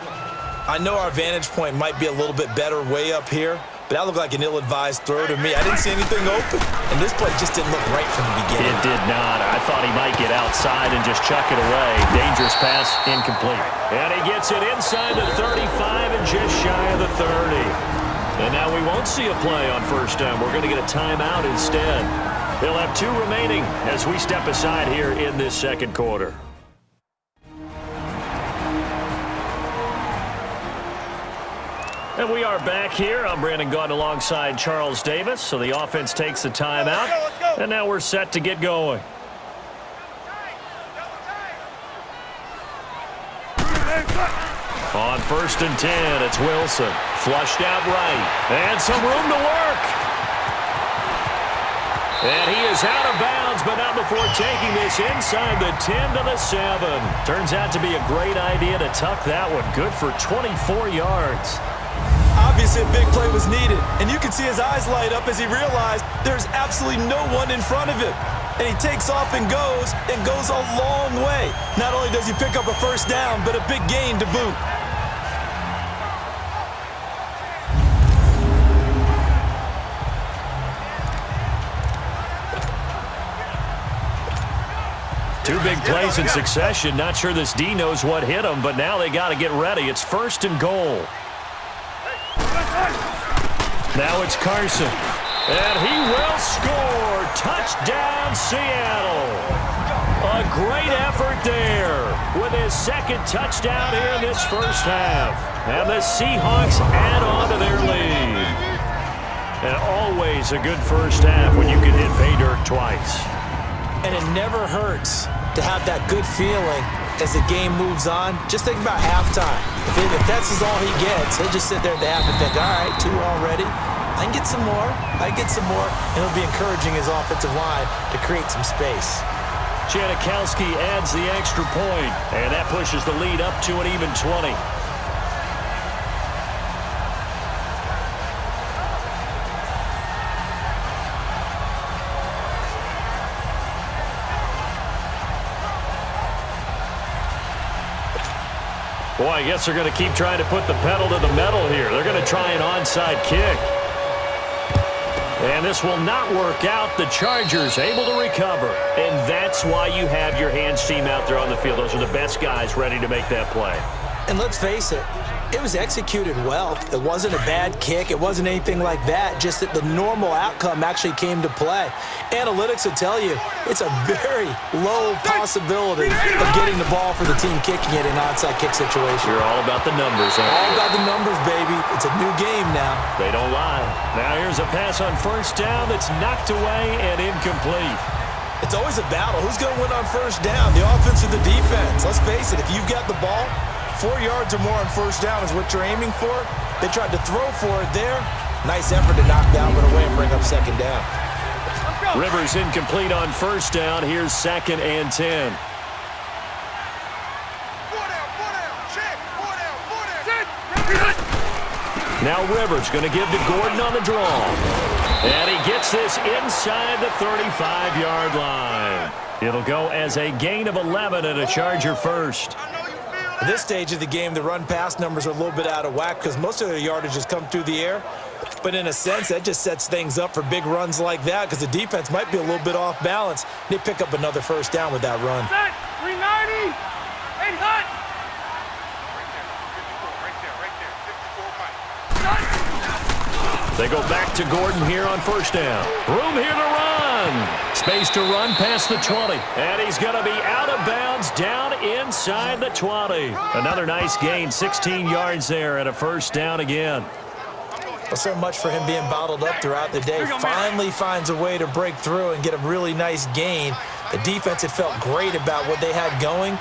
I know our vantage point might be a little bit better way up here, but that looked like an ill-advised throw to me. I didn't see anything open, and this play just didn't look right from the beginning. It did not. I thought he might get outside and just chuck it away. Dangerous pass, incomplete. And he gets it inside the 35 and just shy of the 30. And now we won't see a play on first down. We're going to get a timeout instead. They'll have 2 remaining as we step aside here in this second quarter. And we are back here. I'm Brandon Gaudin alongside Charles Davis. So the offense takes a timeout. And now we're set to get going. On 1st and 10, it's Wilson. Flushed out right. And some room to work. And he is out of bounds, but not before taking this inside the 10 to the 7. Turns out to be a great idea to tuck that one. Good for 24 yards. Obviously, a big play was needed, and you can see his eyes light up as he realized there's absolutely no one in front of him. And he takes off and goes a long way. Not only does he pick up a first down, but a big gain to boot. Two big plays in succession. Not sure this D knows what hit him, but now they got to get ready. It's 1st and goal. Now it's Carson. And he will score. Touchdown, Seattle. A great effort there with his 2nd touchdown here in this first half. And the Seahawks add on to their lead. And always a good first half when you can hit pay dirt twice. And it never hurts to have that good feeling as the game moves on. Just think about halftime. If that's all he gets, he'll just sit there at the half and think, all right, 2 already. I can get some more. And it'll be encouraging his offensive line to create some space. Janikowski adds the extra point, and that pushes the lead up to an even 20. Boy, I guess they're going to keep trying to put the pedal to the metal here. They're going to try an onside kick. And this will not work out. The Chargers able to recover. And that's why you have your hands team out there on the field. Those are the best guys ready to make that play. And let's face it, it was executed well. It wasn't a bad kick. It wasn't anything like that. Just that the normal outcome actually came to play. Analytics will tell you it's a very low possibility of getting the ball for the team kicking it in an onside kick situation. You're all about the numbers, aren't you? All about the numbers, baby. It's a new game now. They don't lie. Now here's a pass on first down that's knocked away and incomplete. It's always a battle. Who's going to win on first down, the offense or the defense? Let's face it, if you've got the ball, 4 yards or more on first down is what you're aiming for. They tried to throw for it there. Nice effort to knock that one away and bring up second down. Rivers incomplete on first down. Here's 2nd and 10. Now Rivers going to give to Gordon on the draw. And he gets this inside the 35-yard line. It'll go as a gain of 11 and a Charger first. At this stage of the game, the run-pass numbers are a little bit out of whack because most of their yardage has come through the air. But in a sense, that just sets things up for big runs like that because the defense might be a little bit off balance. They pick up another first down with that run. 390! Hey, hut! They go back to Gordon here on first down. Room here to run. Space to run past the 20. And he's going to be out of bounds down inside the 20. Another nice gain, 16 yards there and a first down again. Well, so much for him being bottled up throughout the day. Finally finds a way to break through and get a really nice gain. The defense had felt great about what they had going.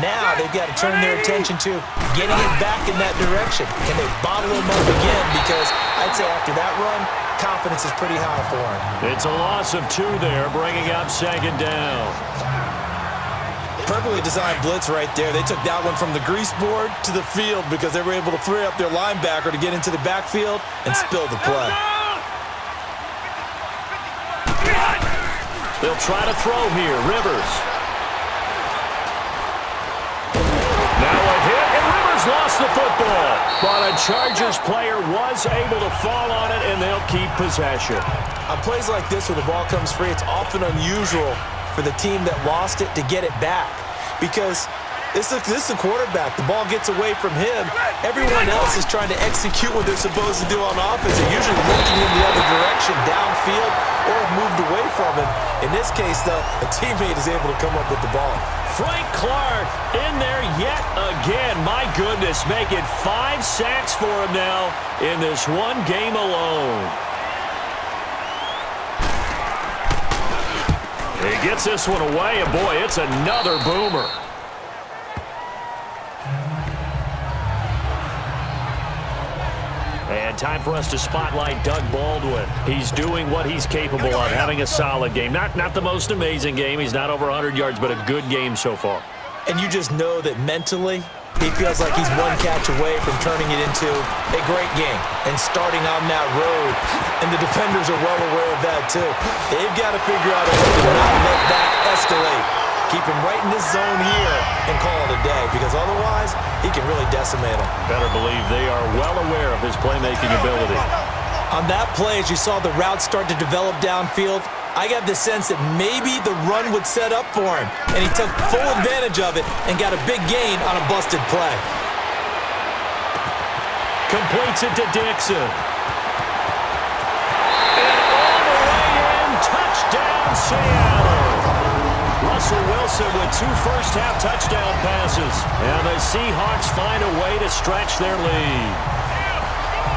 Now they've got to turn their attention to getting it back in that direction. Can they bottle him up again? Because I'd say after that run, confidence is pretty high for him. It's a loss of 2 there, bringing up second down. Perfectly designed blitz right there. They took that one from the grease board to the field because they were able to free up their linebacker to get into the backfield and spill the play. They'll try to throw here. Rivers. lost the football. But a Chargers player was able to fall on it, and they'll keep possession. On plays like this where the ball comes free, it's often unusual for the team that lost it to get it back. Because this is a quarterback. The ball gets away from him. Everyone else is trying to execute what they're supposed to do on offense. They're usually looking in the other direction, downfield, or have moved away from him. In this case, though, a teammate is able to come up with the ball. Frank Clark in there yet again. My goodness, make it 5 sacks for him now in this one game alone. He gets this one away, and boy, it's another boomer. And time for us to spotlight Doug Baldwin. He's doing what he's capable of, having a solid game. Not the most amazing game. He's not over 100 yards, but a good game so far. And you just know that mentally, he feels like he's one catch away from turning it into a great game and starting on that road. And the defenders are well aware of that, too. They've got to figure out a way to not let that escalate. Keep him right in this zone here and call it a day, because otherwise he can really decimate him. Better believe they are well aware of his playmaking ability. On that play, as you saw the route start to develop downfield, I got the sense that maybe the run would set up for him, and he took full advantage of it and got a big gain on a busted play. Completes it to Dixon. And all the way in, touchdown Seattle. Russell Wilson with 2 first-half touchdown passes. And the Seahawks find a way to stretch their lead.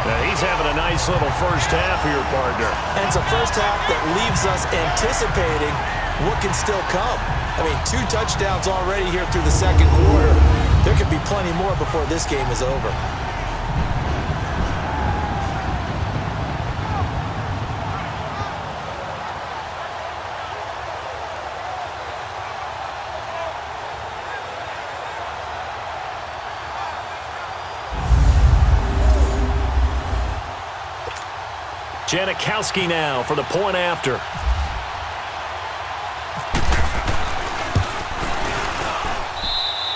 Now he's having a nice little first half here, partner. And it's a first half that leaves us anticipating what can still come. I mean, 2 touchdowns already here through the second quarter. There could be plenty more before this game is over. Janikowski now for the point after.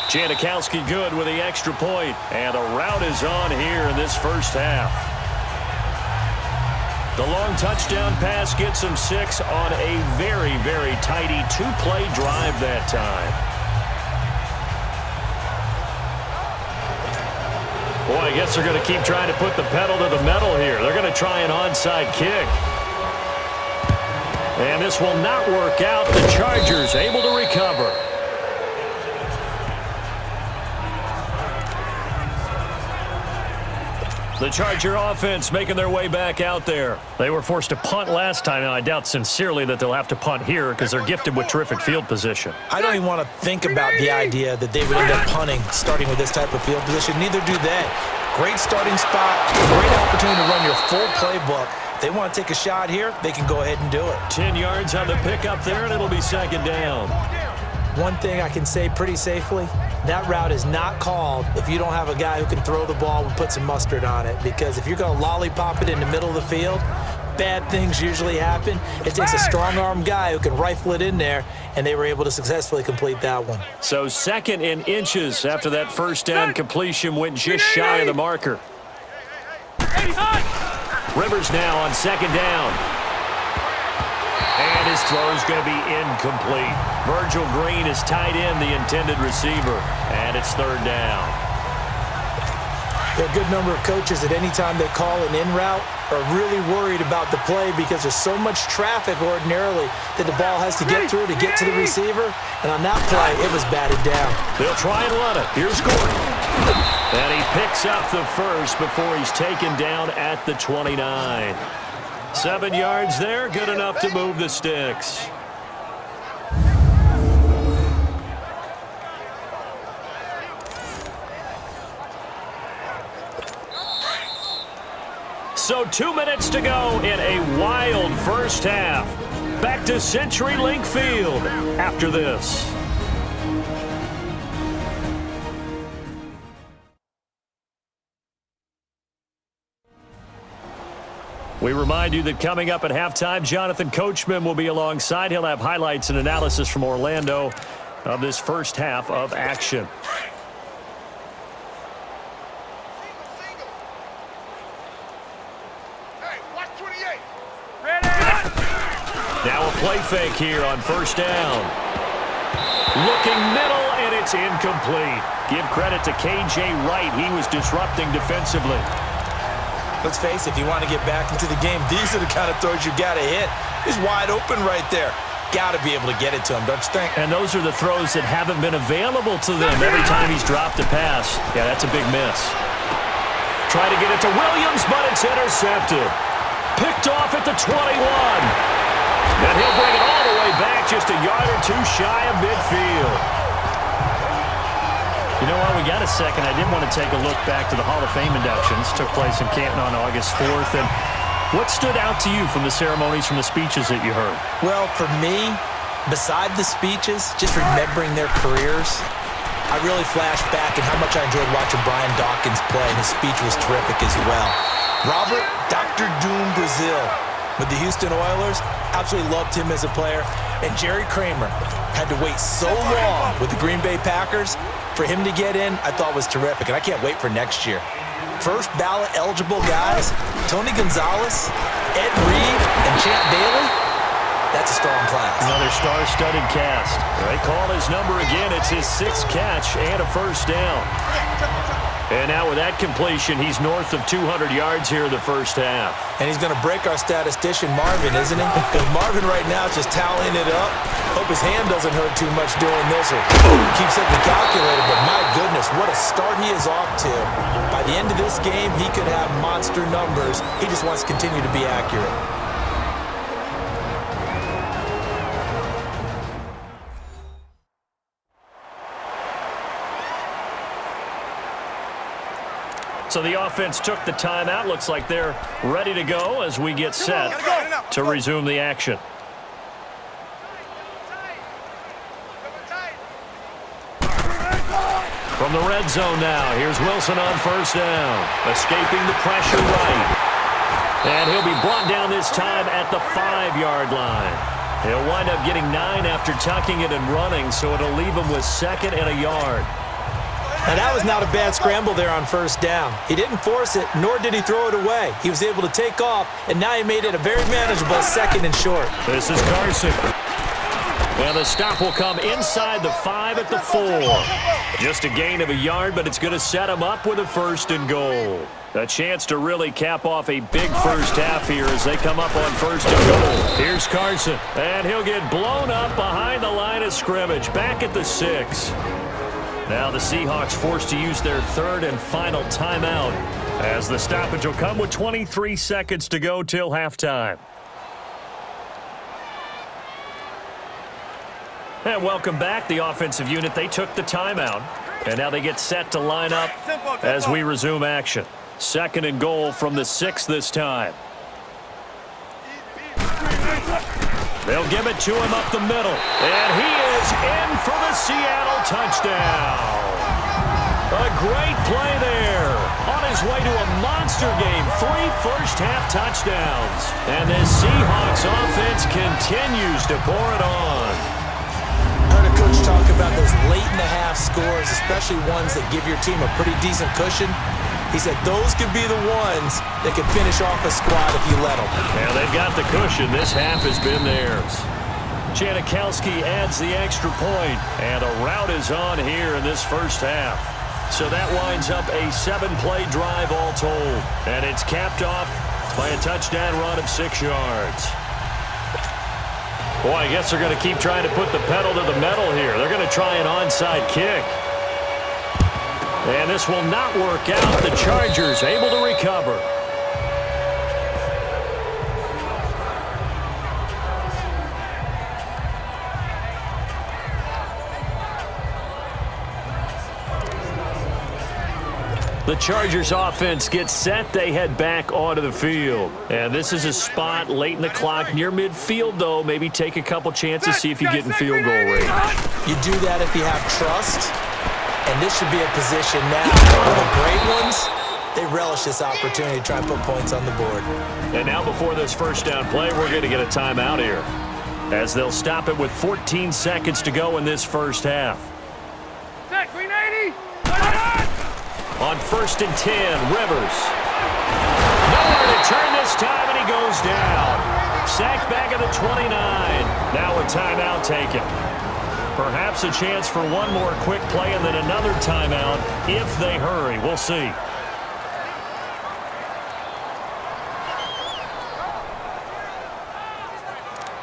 Janikowski good with the extra point. And the route is on here in this first half. The long touchdown pass gets him 6 on a very, very tidy 2-play drive that time. Boy, I guess they're going to keep trying to put the pedal to the metal here. They're going to try an onside kick. And this will not work out. The Chargers able to recover. The Charger offense making their way back out there. They were forced to punt last time, and I doubt sincerely that they'll have to punt here because they're gifted with terrific field position. I don't even want to think about the idea that they would end up punting starting with this type of field position. Neither do they. Great starting spot, great opportunity to run your full playbook. If they want to take a shot here, they can go ahead and do it. 10 yards on the pickup there, and it'll be second down. One thing I can say pretty safely, that route is not called if you don't have a guy who can throw the ball and put some mustard on it. Because if you're going to lollipop it in the middle of the field, bad things usually happen. It takes a strong-arm guy who can rifle it in there, and they were able to successfully complete that one. So 2nd in inches after that first down completion went just shy of the marker. Rivers now on 2nd down. And his throw is going to be incomplete. Virgil Green is tied in, the intended receiver. And it's 3rd down. There are a good number of coaches at any time they call an in route are really worried about the play because there's so much traffic ordinarily that the ball has to get through to get to the receiver. And on that play, it was batted down. They'll try and run it. Here's Gordon. And he picks up the first before he's taken down at the 29. 7 yards there, good enough to move the sticks. So 2 minutes to go in a wild first half. Back to CenturyLink Field after this. We remind you that coming up at halftime, Jonathan Coachman will be alongside. He'll have highlights and analysis from Orlando of this first half of action. Now a play fake here on first down. Looking middle, and it's incomplete. Give credit to K.J. Wright. He was disrupting defensively. Let's face it, if you want to get back into the game, these are the kind of throws you got to hit. He's wide open right there. Got to be able to get it to him, don't you think? And those are the throws that haven't been available to them every time he's dropped a pass. Yeah, that's a big miss. Try to get it to Williams, but it's intercepted. Picked off at the 21. And he'll bring it all the way back, just a yard or two shy of midfield. You know what? We got a second. I did want to take a look back to the Hall of Fame inductions. Took place in Canton on August 4th. And what stood out to you from the ceremonies, from the speeches that you heard? Well, for me, beside the speeches, just remembering their careers, I really flashed back at how much I enjoyed watching Brian Dawkins play, and his speech was terrific as well. Robert Dr. Doom Brazil with the Houston Oilers, absolutely loved him as a player. And Jerry Kramer had to wait so long with the Green Bay Packers. For him to get in, I thought was terrific, and I can't wait for next year. First ballot eligible guys, Tony Gonzalez, Ed Reed, and Champ Bailey. That's a strong class. Another star-studded cast. They call his number again. It's his 6th catch and a first down. And now with that completion, he's north of 200 yards here in the first half. And he's going to break our statistician Marvin, isn't he? Because Marvin right now is just tallying it up. Hope his hand doesn't hurt too much doing this, or keeps hitting the calculator. But my goodness, what a start he is off to. By the end of this game, he could have monster numbers. He just wants to continue to be accurate. So the offense took the timeout. Looks like they're ready to go as we get set to resume the action. From the red zone now, here's Wilson on first down. Escaping the pressure right. And he'll be brought down this time at the 5-yard line. He'll wind up getting 9 after tucking it and running, so it'll leave him with 2nd and a yard. Now, that was not a bad scramble there on first down. He didn't force it, nor did he throw it away. He was able to take off, and now he made it a very manageable 2nd and short. This is Carson. Well, the stop will come inside the 5 at the 4. Just a gain of a yard, but it's going to set him up with a 1st and goal. A chance to really cap off a big first half here as they come up on 1st and goal. Here's Carson, and he'll get blown up behind the line of scrimmage, back at the 6. Now the Seahawks forced to use their 3rd and final timeout as the stoppage will come with 23 seconds to go till halftime. And welcome back. The offensive unit, they took the timeout, and now they get set to line up as we resume action. 2nd and goal from the 6 this time. They'll give it to him up the middle, and he is in for the Seattle touchdown. A great play there. On his way to a monster game, 3 first-half touchdowns. And this Seahawks offense continues to pour it on. I heard a coach talk about those late-in-the-half scores, especially ones that give your team a pretty decent cushion. He said those could be the ones that could finish off a squad if you let them. Yeah, they've got the cushion. This half has been theirs. Janikowski adds the extra point, and a rout is on here in this first half. So that winds up a 7-play drive all told, and it's capped off by a touchdown run of 6 yards. Boy, I guess they're going to keep trying to put the pedal to the metal here. They're going to try an onside kick. And this will not work out. The Chargers able to recover. The Chargers offense gets set. They head back onto the field. And this is a spot late in the clock near midfield, though. Maybe take a couple chances, see if you get in field goal range. You do that if you have trust. And this should be a position now where the great ones, they relish this opportunity to try and put points on the board. And now before this first down play, we're going to get a timeout here, as they'll stop it with 14 seconds to go in this first half. Set, green 80. On 1st and 10, Rivers. Nowhere to turn this time, and he goes 29. Now a timeout taken. Perhaps a chance for one more quick play and then another timeout if they hurry. We'll see.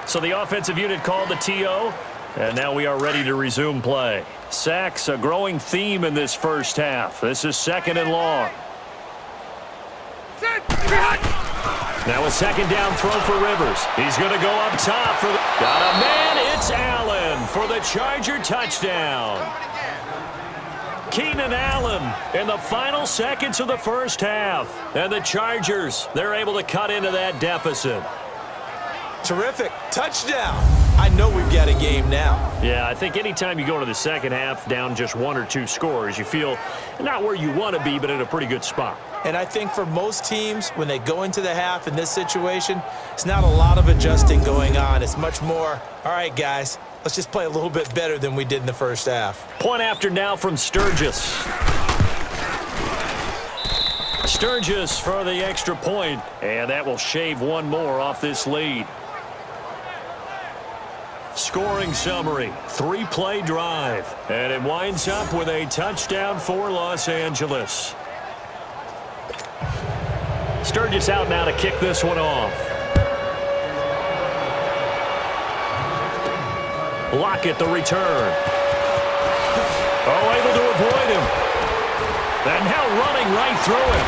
So the offensive unit called the TO, and now we are ready to resume play. Sacks, a growing theme in this first half. This is 2nd and long. Now a 2nd down throw for Rivers. He's going to go up top for the... Got a man, it's Allen for the Charger touchdown. Keenan Allen in the final seconds of the first half. And the Chargers, they're able to cut into that deficit. Terrific. Touchdown. I know we've got a game now. Yeah, I think anytime you go into the second half down just 1 or 2 scores, you feel not where you want to be, but in a pretty good spot. And I think for most teams, when they go into the half in this situation, it's not a lot of adjusting going on. It's much more, all right, guys, let's just play a little bit better than we did in the first half. Point after now from Sturgis. Sturgis for the extra point, and that will shave one more off this lead. Scoring summary, 3-play drive, and it winds up with a touchdown for Los Angeles. Sturgis out now to kick this one off. Lockett the return. Oh, able to avoid him. And now running right through him.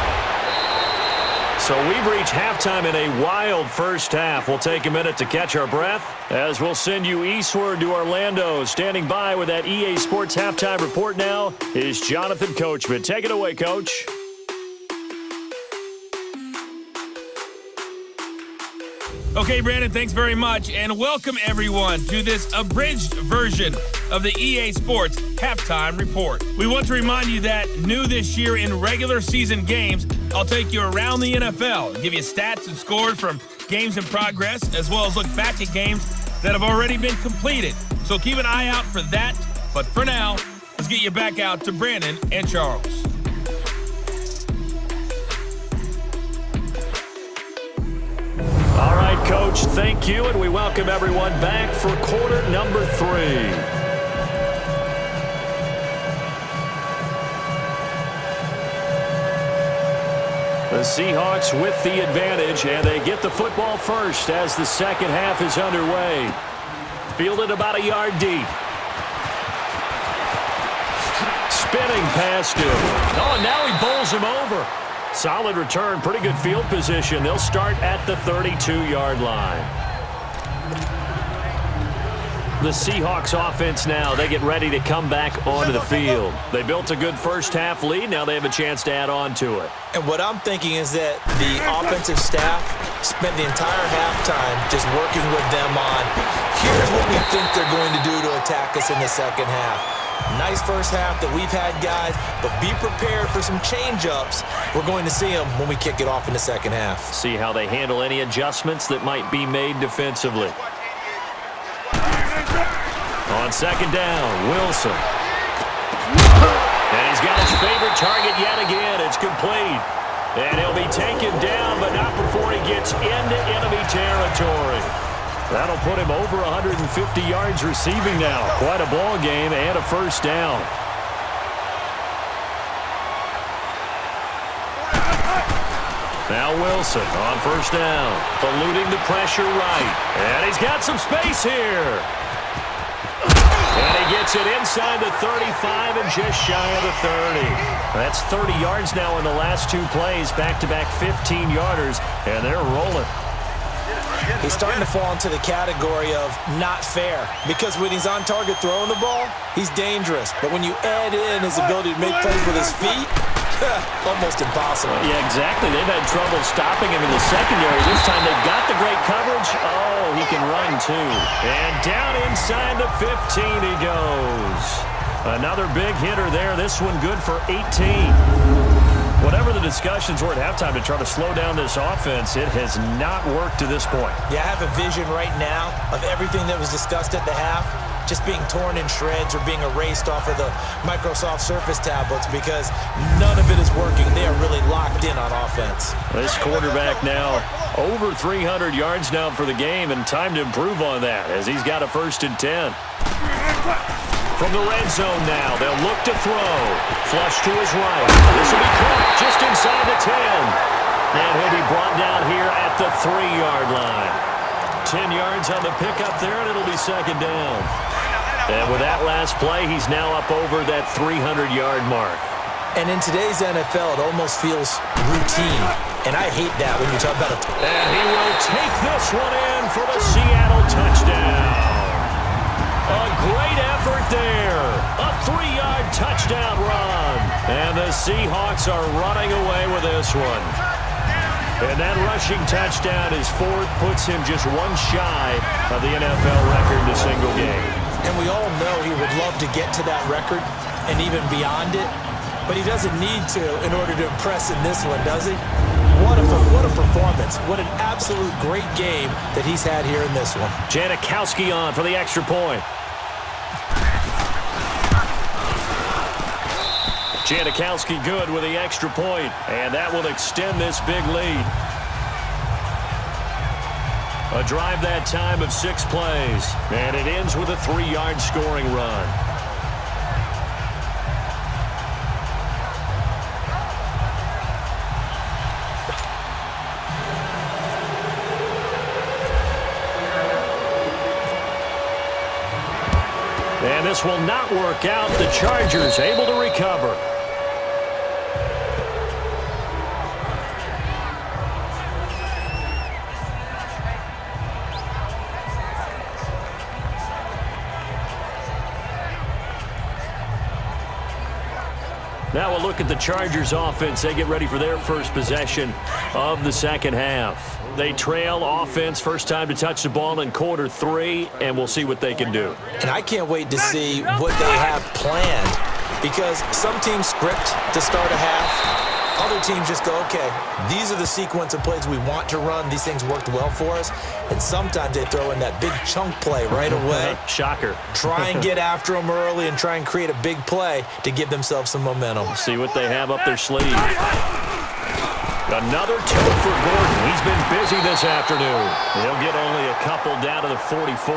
So we've reached halftime in a wild first half. We'll take a minute to catch our breath as we'll send you eastward to Orlando. Standing by with that EA Sports halftime report now is Jonathan Coachman. Take it away, Coach. Okay, Brandon, thanks very much, and welcome everyone to this abridged version of the EA Sports Halftime Report. We want to remind you that new this year in regular season games, I'll take you around the NFL, give you stats and scores from games in progress, as well as look back at games that have already been completed. So keep an eye out for that, but for now, let's get you back out to Brandon and Charles. All right, Coach, thank you, and we welcome everyone back for quarter number 3. The Seahawks with the advantage, and they get the football first as the second half is underway. Fielded about a yard deep. Spinning past him. Oh, and now he bowls him over. Solid return, pretty good field position. They'll start at the 32-yard line. The Seahawks offense now, they get ready to come back onto the field. They built a good first half lead. Now they have a chance to add on to it. And what I'm thinking is that the offensive staff spent the entire halftime just working with them on, here's what we think they're going to do to attack us in the second half. Nice first half that we've had, guys, but be prepared for some change-ups. We're going to see them when we kick it off in the second half. See how they handle any adjustments that might be made defensively. On second down, Wilson. And he's got his favorite target yet again. It's complete. And he'll be taken down, but not before he gets into enemy territory. That'll put him over 150 yards receiving now. Quite a ball game and a first down. Now Wilson on first down. Eluding the pressure right. And he's got some space here. And he gets it inside the 35 and just shy of the 30. That's 30 yards now in the last 2 plays. Back-to-back 15-yarders. And they're rolling. He's starting to fall into the category of not fair, because when he's on target throwing the ball, he's dangerous. But when you add in his ability to make plays with his feet, almost impossible. Yeah, exactly. They've had trouble stopping him in the secondary. This time they've got the great coverage. Oh, he can run too. And down inside the 15 he goes. Another big hitter there. This one good for 18. Whatever the discussions were at halftime to try to slow down this offense, it has not worked to this point. Yeah, I have a vision right now of everything that was discussed at the half just being torn in shreds or being erased off of the Microsoft Surface tablets because none of it is working. They are really locked in on offense. This quarterback now over 300 yards now for the game, and time to improve on that as he's got a 1st and 10. From the red zone now, they'll look to throw. Flush to his right. This will be caught just inside the 10. And he'll be brought down here at the 3-yard line. 10 yards on the pickup there, and it'll be 2nd down. And with that last play, he's now up over that 300-yard mark. And in today's NFL, it almost feels routine. And I hate that when you talk about it. And he will take this one in for the Seattle touchdown. A great effort there. A 3-yard touchdown run. And the Seahawks are running away with this one. And that rushing touchdown is 4th, puts him just one shy of the NFL record in a single game. And we all know he would love to get to that record and even beyond it. But he doesn't need to in order to impress in this one, does he? What a performance. What an absolute great game that he's had here in this one. Janikowski on for the extra point. Janikowski good with the extra point, and that will extend this big lead. A drive that time of 6 plays, and it ends with a 3-yard scoring run. And this will not work out. The Chargers able to recover. Now we'll look at the Chargers offense. They get ready for their first possession of the second half. They trail offense, first time to touch the ball in quarter 3, and we'll see what they can do. And I can't wait to see what they have planned because some teams script to start a half. Other teams just go, okay, these are the sequence of plays we want to run. These things worked well for us. And sometimes they throw in that big chunk play right away. Shocker. Try and get after them early and try and create a big play to give themselves some momentum. See what they have up their sleeve. Another toe for Gordon. He's been busy this afternoon. He'll get only a couple down to the 44.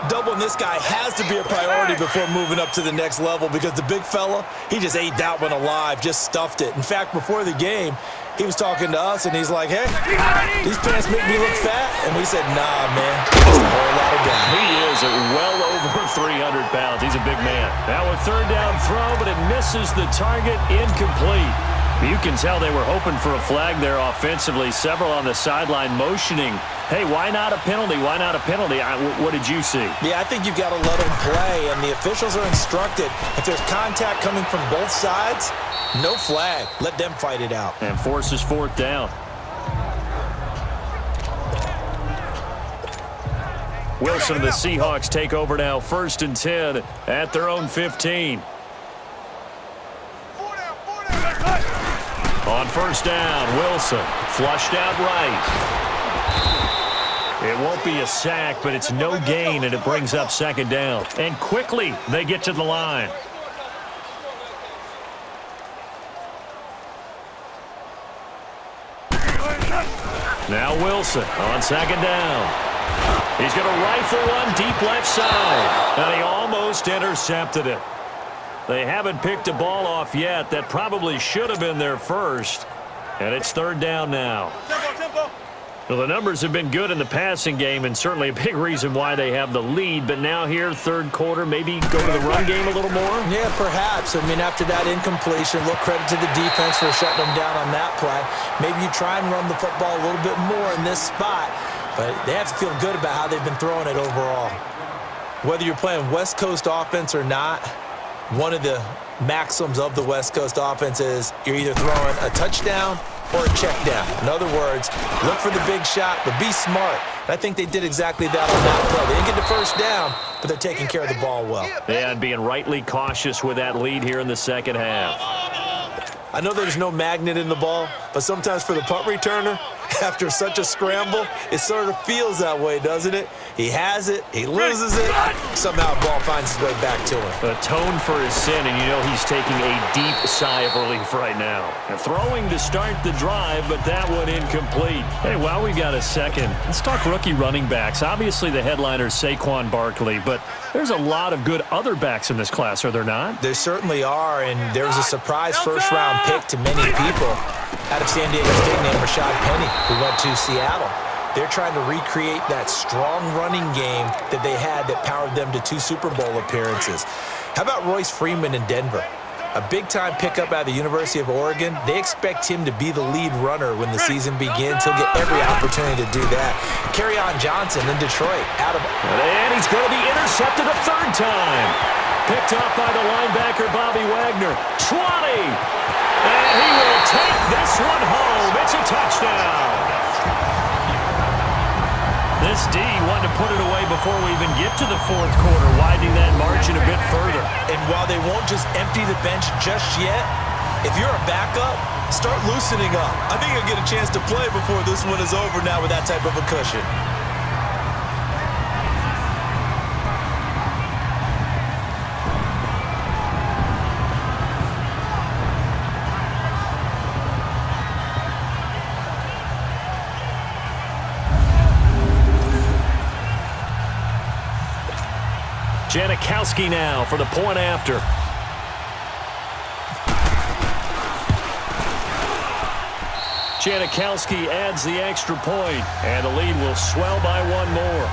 Doubling this guy has to be a priority before moving up to the next level because the big fella, he just ate that one alive, just stuffed it. In fact, before the game, he was talking to us, and he's like, hey, these pants make me look fat. And we said, nah, man, just a whole lot of guy. He is at well over 300 pounds. He's a big man. Now a 3rd down throw, but it misses the target, incomplete. You can tell they were hoping for a flag there offensively. Several on the sideline motioning, hey, why not a penalty? Why not a penalty? What did you see? Yeah, I think you've got to let them play, and the officials are instructed. If there's contact coming from both sides, no flag. Let them fight it out. And forces 4th down. Wilson and the Seahawks take over now, 1st and 10 at their own 15. On 1st down, Wilson flushed out right. It won't be a sack, but it's no gain, and it brings up 2nd down. And quickly, they get to the line. Now Wilson on 2nd down. He's going to rifle one deep left side, and he almost intercepted it. They haven't picked a ball off yet. That probably should have been their first. And it's 3rd down now. Well, the numbers have been good in the passing game and certainly a big reason why they have the lead. But now here, 3rd quarter, maybe go to the run game a little more? Yeah, perhaps. I mean, after that incompletion, look, credit to the defense for shutting them down on that play. Maybe you try and run the football a little bit more in this spot. But they have to feel good about how they've been throwing it overall. Whether you're playing West Coast offense or not, one of the maxims of the West Coast offense is you're either throwing a touchdown or a check down. In other words, look for the big shot, but be smart. And I think they did exactly that on that play. They didn't get the 1st down, but they're taking care of the ball well. Yeah, and being rightly cautious with that lead here in the 2nd half. I know there's no magnet in the ball, but sometimes for the punt returner, after such a scramble, it sort of feels that way, doesn't it? He has it, he loses it, somehow the ball finds its way back to him. Atone for his sin, and you know he's taking a deep sigh of relief right now. And throwing to start the drive, but that one incomplete. Hey, while we got a second, let's talk rookie running backs. Obviously the headliner is Saquon Barkley, but there's a lot of good other backs in this class, are there not? There certainly are, and there was a surprise first-round pick to many people out of San Diego State named Rashad Penny, who went to Seattle. They're trying to recreate that strong running game that they had that powered them to 2 Super Bowl appearances. How about Royce Freeman in Denver? A big-time pickup out of the University of Oregon. They expect him to be the lead runner when the season begins. He'll get every opportunity to do that. Kerryon Johnson in Detroit. And he's going to be intercepted a third time. Picked up by the linebacker, Bobby Wagner. 20! And he will take this one home. It's a touchdown. This D wanted to put it away before we even get to the fourth quarter, widening that margin a bit further. And while they won't just empty the bench just yet, if you're a backup, start loosening up. I think you'll get a chance to play before this one is over now with that type of a cushion. Janikowski now for the point after. Janikowski adds the extra point, and the lead will swell by one more.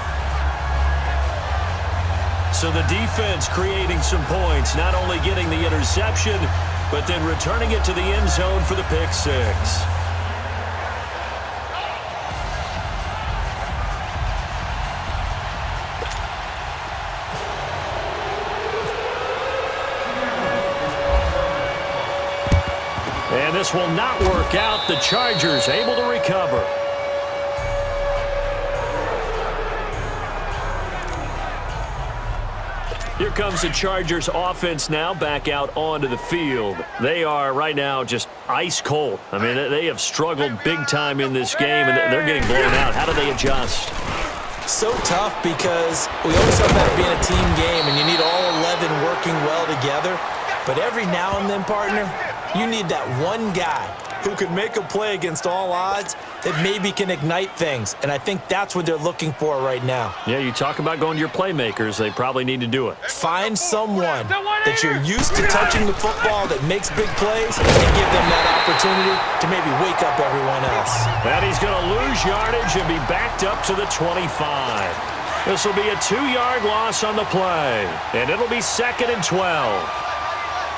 So the defense creating some points, not only getting the interception, but then returning it to the end zone for the pick six. And this will not work out. The Chargers able to recover. Here comes the Chargers offense now back out onto the field. They are right now just ice cold. I mean, they have struggled big time in this game, and they're getting blown out. How do they adjust? So tough because we always talk about it being a team game, and you need all 11 working well together. But every now and then, partner, you need that one guy who can make a play against all odds that maybe can ignite things. And I think that's what they're looking for right now. Yeah, you talk about going to your playmakers. They probably need to do it. Find someone that you're used to touching the football that makes big plays and give them that opportunity to maybe wake up everyone else. And he's going to lose yardage and be backed up to the 25. This will be a 2-yard loss on the play. And it'll be 2nd and 12.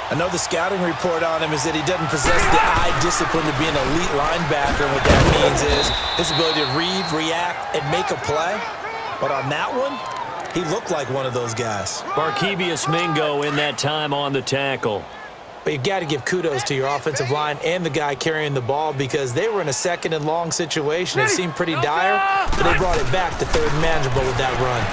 I know the scouting report on him is that he doesn't possess the eye discipline to be an elite linebacker. What that means is his ability to read, react, and make a play. But on that one, he looked like one of those guys. Barkevious Mingo in that time on the tackle. But you've got to give kudos to your offensive line and the guy carrying the ball because they were in a 2nd and long situation. It seemed pretty dire, but they brought it back to 3rd and manageable with that run.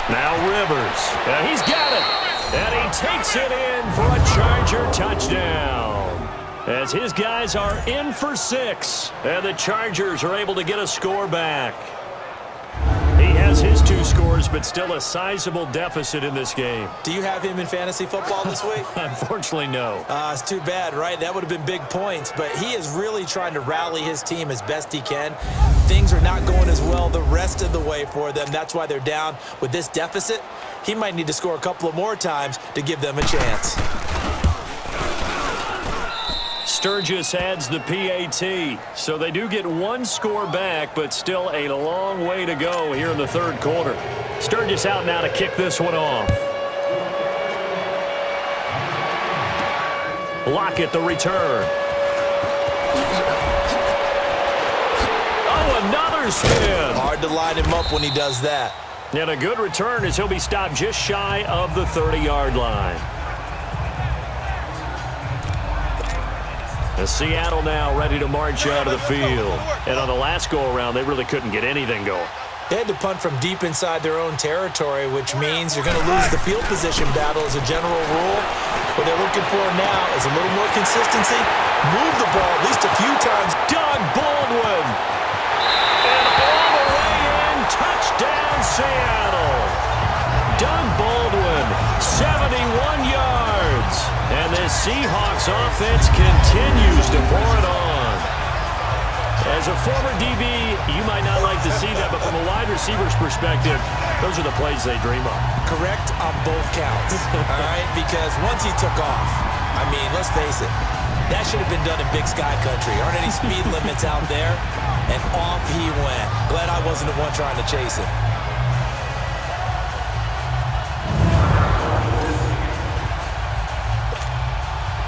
Now Rivers. And he's got it. And he takes it in for a Charger touchdown. As his guys are in for 6. And the Chargers are able to get a score back. He has his 2 scores, but still a sizable deficit in this game. Do you have him in fantasy football this week? Unfortunately, no. It's too bad, right? That would have been big points, but he is really trying to rally his team as best he can. Things are not going as well the rest of the way for them. That's why they're down with this deficit. He might need to score a couple of more times to give them a chance. Sturgis adds the PAT. So they do get 1 score back, but still a long way to go here in the 3rd quarter. Sturgis out now to kick this one off. Lockett the return. Oh, another spin. Hard to line him up when he does that. And a good return as he'll be stopped just shy of the 30-yard line. As Seattle now ready to march out of the field. And on the last go-around, they really couldn't get anything going. They had to punt from deep inside their own territory, which means you're going to lose the field position battle as a general rule. What they're looking for now is a little more consistency. Move the ball at least a few times. Doug Baldwin. And all the way in. Touchdown, Seattle. Doug Baldwin, 71 yards. And this Seahawks offense continues to pour it on. As a former DB, you might not like to see that, but from a wide receiver's perspective, those are the plays they dream of. Correct on both counts, all right? Because once he took off, I mean, let's face it, that should have been done in Big Sky Country. Aren't any speed limits out there? And off he went. Glad I wasn't the one trying to chase him.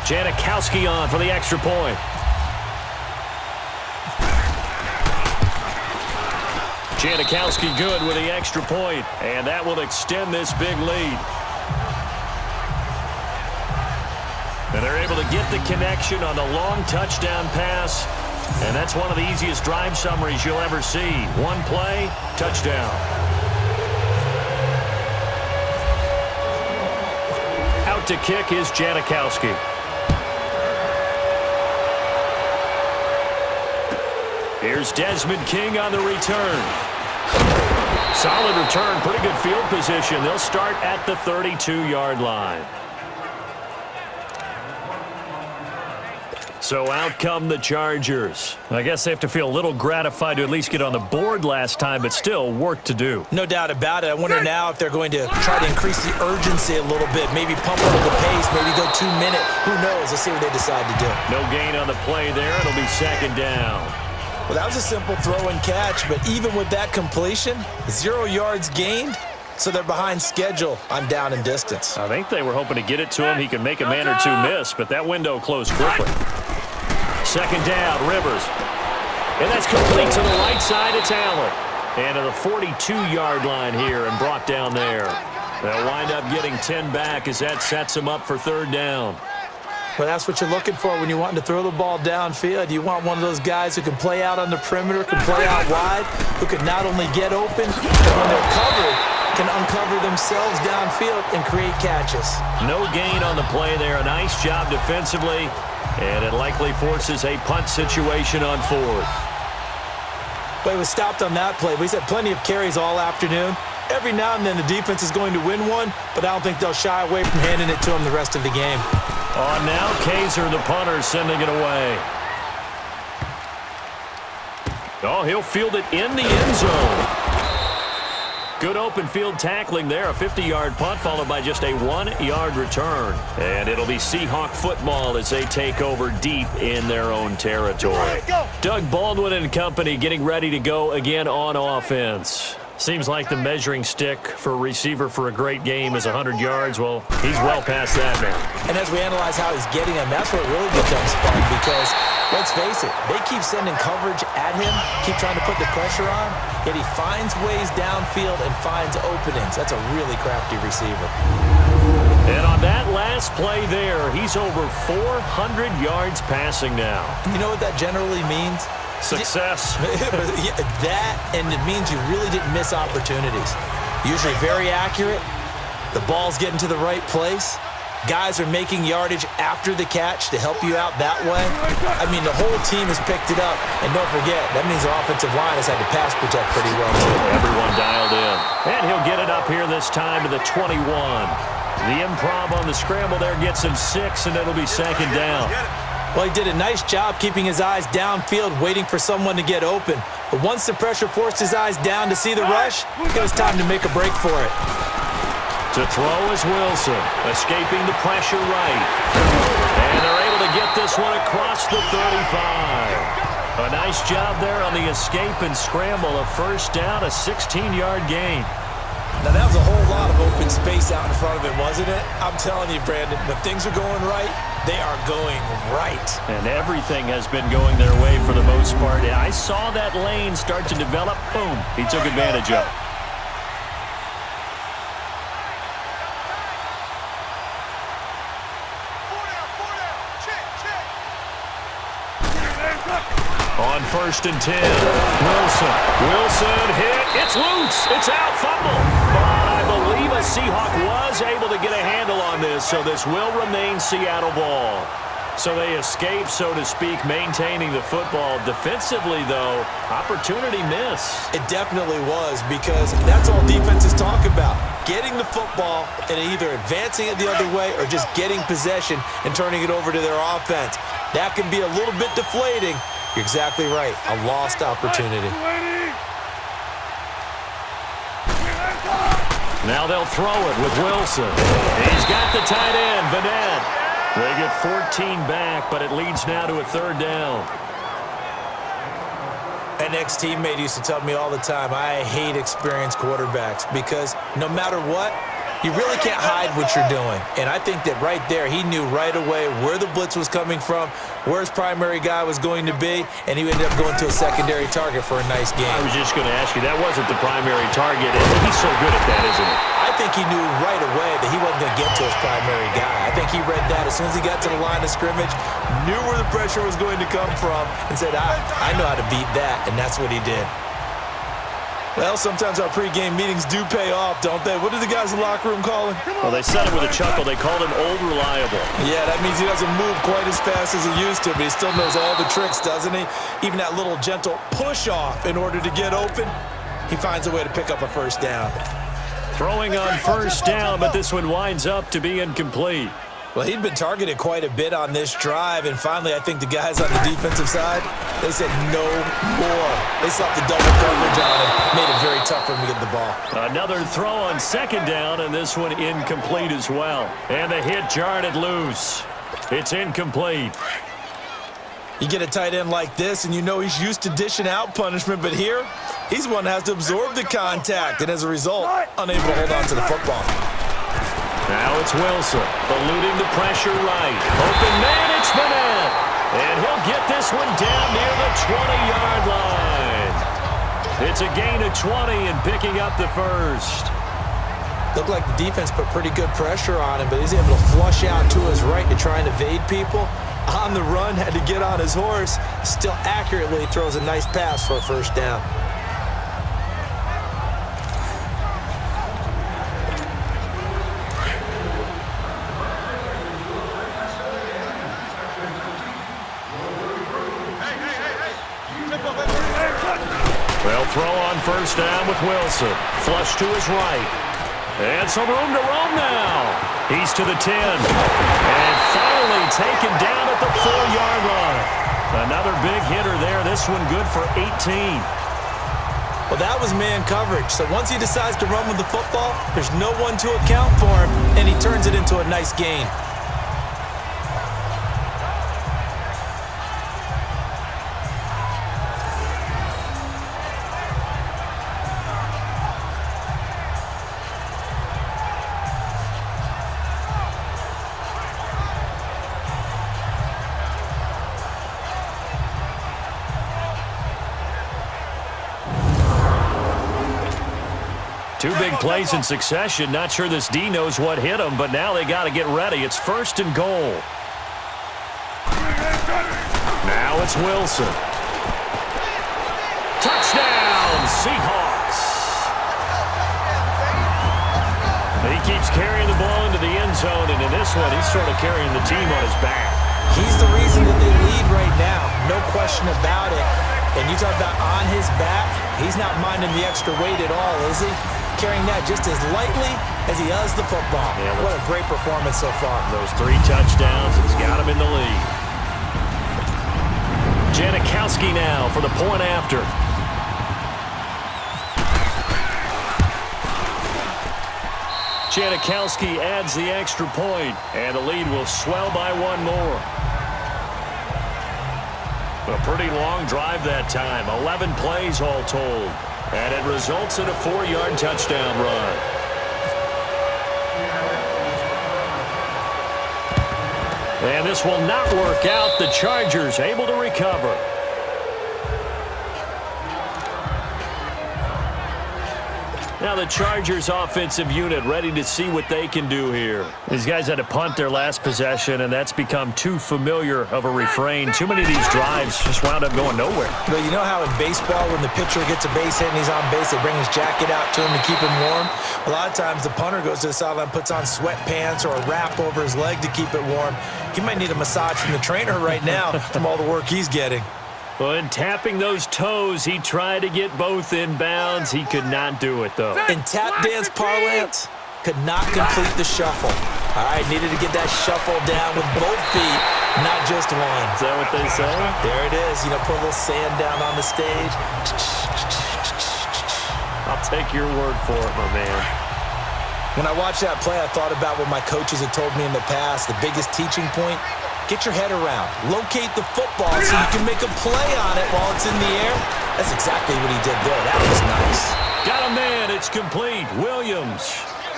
Janikowski on for the extra point. Janikowski good with the extra point, and that will extend this big lead. And they're able to get the connection on the long touchdown pass, and that's one of the easiest drive summaries you'll ever see. One play, touchdown. Out to kick is Janikowski. Here's Desmond King on the return. Solid return, pretty good field position. They'll start at the 32-yard line. So out come the Chargers. I guess they have to feel a little gratified to at least get on the board last time, but still work to do. No doubt about it. I wonder now if they're going to try to increase the urgency a little bit, maybe pump up the pace, maybe go 2 minute. Who knows? Let's see what they decide to do. No gain on the play there. It'll be second down. Well, that was a simple throw and catch, but even with that completion, 0 yards gained, so they're behind schedule on down and distance. I think they were hoping to get it to him. He could make a man or two miss, but that window closed quickly. Second down, Rivers. And that's complete to the right side. It's Allen. And to the 42-yard line here and brought down there. They'll wind up getting 10 back as that sets them up for third down. Well, that's what you're looking for when you want to throw the ball downfield. You want one of those guys who can play out on the perimeter, can play out wide, who can not only get open, but when they're covered, can uncover themselves downfield and create catches. No gain on the play there. A nice job defensively, and it likely forces a punt situation on fourth. But he was stopped on that play. He's had plenty of carries all afternoon. Every now and then the defense is going to win one, but I don't think they'll shy away from handing it to him the rest of the game. On now, Kaiser, the punter, sending it away. Oh, he'll field it in the end zone. Good open field tackling there. A 50-yard punt followed by just a 1-yard return. And it'll be Seahawk football as they take over deep in their own territory. Doug Baldwin and company getting ready to go again on offense. Seems like the measuring stick for a receiver for a great game is 100 yards. Well, he's well past that now. And as we analyze how he's getting them, that's where it really becomes fun because, let's face it, they keep sending coverage at him, keep trying to put the pressure on, yet he finds ways downfield and finds openings. That's a really crafty receiver. And on that last play there, he's over 400 yards passing now. You know what that generally means? Success. That, and it means you really didn't miss opportunities. Usually very accurate. The ball's getting to the right place. Guys are making yardage after the catch to help you out that way. I mean, the whole team has picked it up. And don't forget, that means the offensive line has had to pass protect pretty well, too. Everyone dialed in. And he'll get it up here this time to the 21. The improv on the scramble there gets him 6, and it'll be second down. Well, he did a nice job keeping his eyes downfield, waiting for someone to get open. But once the pressure forced his eyes down to see the rush, it was time to make a break for it. To throw is Wilson, escaping the pressure right. And they're able to get this one across the 35. A nice job there on the escape and scramble. A first down, a 16-yard gain. Now, that was a whole lot of open space out in front of it, wasn't it? I'm telling you, Brandon, when things are going right, they are going right. And everything has been going their way for the most part. I saw that lane start to develop. Boom. He took advantage of it. On first and 10, Wilson hit. It's loose. It's out. Fumble. But I believe a the Seahawks was able to get a handle on this, so this will remain Seattle ball. So they escape, so to speak, maintaining the football. Defensively, though, opportunity miss. It definitely was, because that's all defenses talk about. Getting the football and either advancing it the other way or just getting possession and turning it over to their offense. That can be a little bit deflating. You're exactly right. A lost opportunity. Now they'll throw it with Wilson. He's got the tight end, Vanette. They get 14 back, but it leads now to a 3rd down. An ex-teammate used to tell me all the time, I hate experienced quarterbacks because no matter what, you really can't hide what you're doing. And I think that right there, he knew right away where the blitz was coming from, where his primary guy was going to be, and he ended up going to a secondary target for a nice game. I was just going to ask you, that wasn't the primary target, and he's so good at that, isn't he? I think he knew right away that he wasn't going to get to his primary guy. I think he read that as soon as he got to the line of scrimmage, knew where the pressure was going to come from, and said, I know how to beat that, and that's what he did. Well, sometimes our pregame meetings do pay off, don't they? What do the guys in the locker room call him? Well, they said it with a chuckle. They called him Old Reliable. Yeah, that means he doesn't move quite as fast as he used to, but he still knows all the tricks, doesn't he? Even that little gentle push-off in order to get open, he finds a way to pick up a 1st down. Throwing on 1st down, but this one winds up to be incomplete. Well, he'd been targeted quite a bit on this drive, and finally I think the guys on the defensive side, they said no more. They slapped the double coverage on him, made it very tough for him to get the ball. Another throw on 2nd down, and this one incomplete as well. And the hit jarred it loose. It's incomplete. You get a tight end like this, and you know he's used to dishing out punishment, but here, he's one that has to absorb the contact, and as a result, unable to hold on to the football. Now it's Wilson, eluding the pressure right. Open man, it's Vanette. And he'll get this one down near the 20-yard line. It's a gain of 20 and picking up the 1st. Looked like the defense put pretty good pressure on him, but he's able to flush out to his right to try and evade people. On the run, had to get on his horse. Still accurately throws a nice pass for a 1st down. They'll throw on 1st down with Wilson. Flush to his right. And some room to roam now. He's to the 10. And finally taken down at the 4-yard line. Another big hitter there. This one good for 18. Well, that was man coverage. So once he decides to run with the football, there's no one to account for him, and he turns it into a nice gain. Two big plays in succession. Not sure this D knows what hit him, but now they got to get ready. It's 1st and goal. Now it's Wilson. Touchdown, Seahawks. He keeps carrying the ball into the end zone, and in this one, he's sort of carrying the team on his back. He's the reason that they lead right now. No question about it. And you talk about on his back, he's not minding the extra weight at all, is he? Carrying that just as lightly as he does the football. Yeah, what a great performance so far. Those 3 touchdowns, it's got him in the lead. Janikowski now for the point after. Janikowski adds the extra point, and the lead will swell by 1 more. A pretty long drive that time, 11 plays all told, and it results in a 4-yard touchdown run. And this will not work out. The Chargers able to recover. Now the Chargers offensive unit ready to see what they can do here. These guys had to punt their last possession, and that's become too familiar of a refrain. Too many of these drives just wound up going nowhere. Well, you know how in baseball, when the pitcher gets a base hit and he's on base, they bring his jacket out to him to keep him warm? A lot of times the punter goes to the sideline, puts on sweatpants or a wrap over his leg to keep it warm. He might need a massage from the trainer right now from all the work he's getting. Well, in tapping those toes, he tried to get both in bounds. He could not do it, though. In tap dance parlance, could not complete the shuffle. All right, needed to get that shuffle down with both feet, not just one. Is that what they say? There it is. You know, put a little sand down on the stage. I'll take your word for it, my man. When I watched that play, I thought about what my coaches had told me in the past. The biggest teaching point, get your head around. Locate the football so you can make a play on it while it's in the air. That's exactly what he did there. That was nice. Got a man. It's complete. Williams.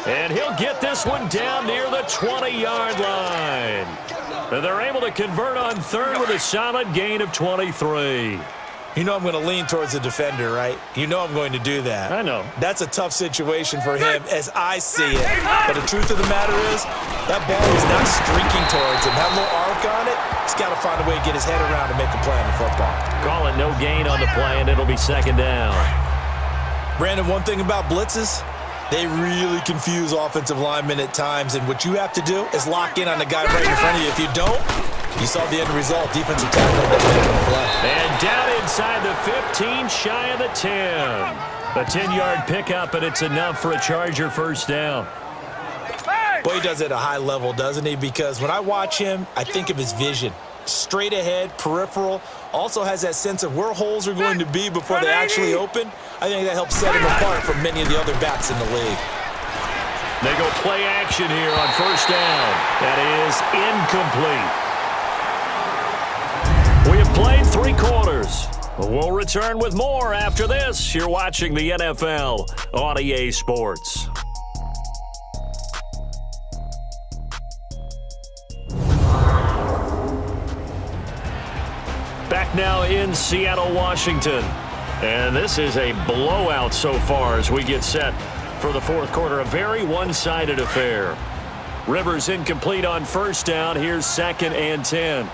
And he'll get this one down near the 20-yard line. And they're able to convert on third with a solid gain of 23. You know I'm going to lean towards the defender, right? You know I'm going to do that. I know. That's a tough situation for him as I see it. But the truth of the matter is, that ball is not streaking towards him. That little arc on it, he's got to find a way to get his head around and make a play on the football. Call it no gain on the play, and it'll be second down. Brandon, one thing about blitzes, they really confuse offensive linemen at times, and what you have to do is lock in on the guy right in front of you. If you don't, you saw the end result. Defensive tackle that made him play. And down inside the 15, shy of the 10. A 10-yard pickup, and it's enough for a Charger first down. Boy, he does it at a high level, doesn't he? Because when I watch him, I think of his vision. Straight ahead, peripheral. Also has that sense of where holes are going to be before they actually open. I think that helps set him apart from many of the other backs in the league. They go play action here on first down. That is incomplete. We have played 3 quarters. We'll return with more after this. You're watching the NFL on EA Sports. Back now in Seattle, Washington. And this is a blowout so far as we get set for the fourth quarter. A very one-sided affair. Rivers incomplete on first down. Here's 2nd and 10.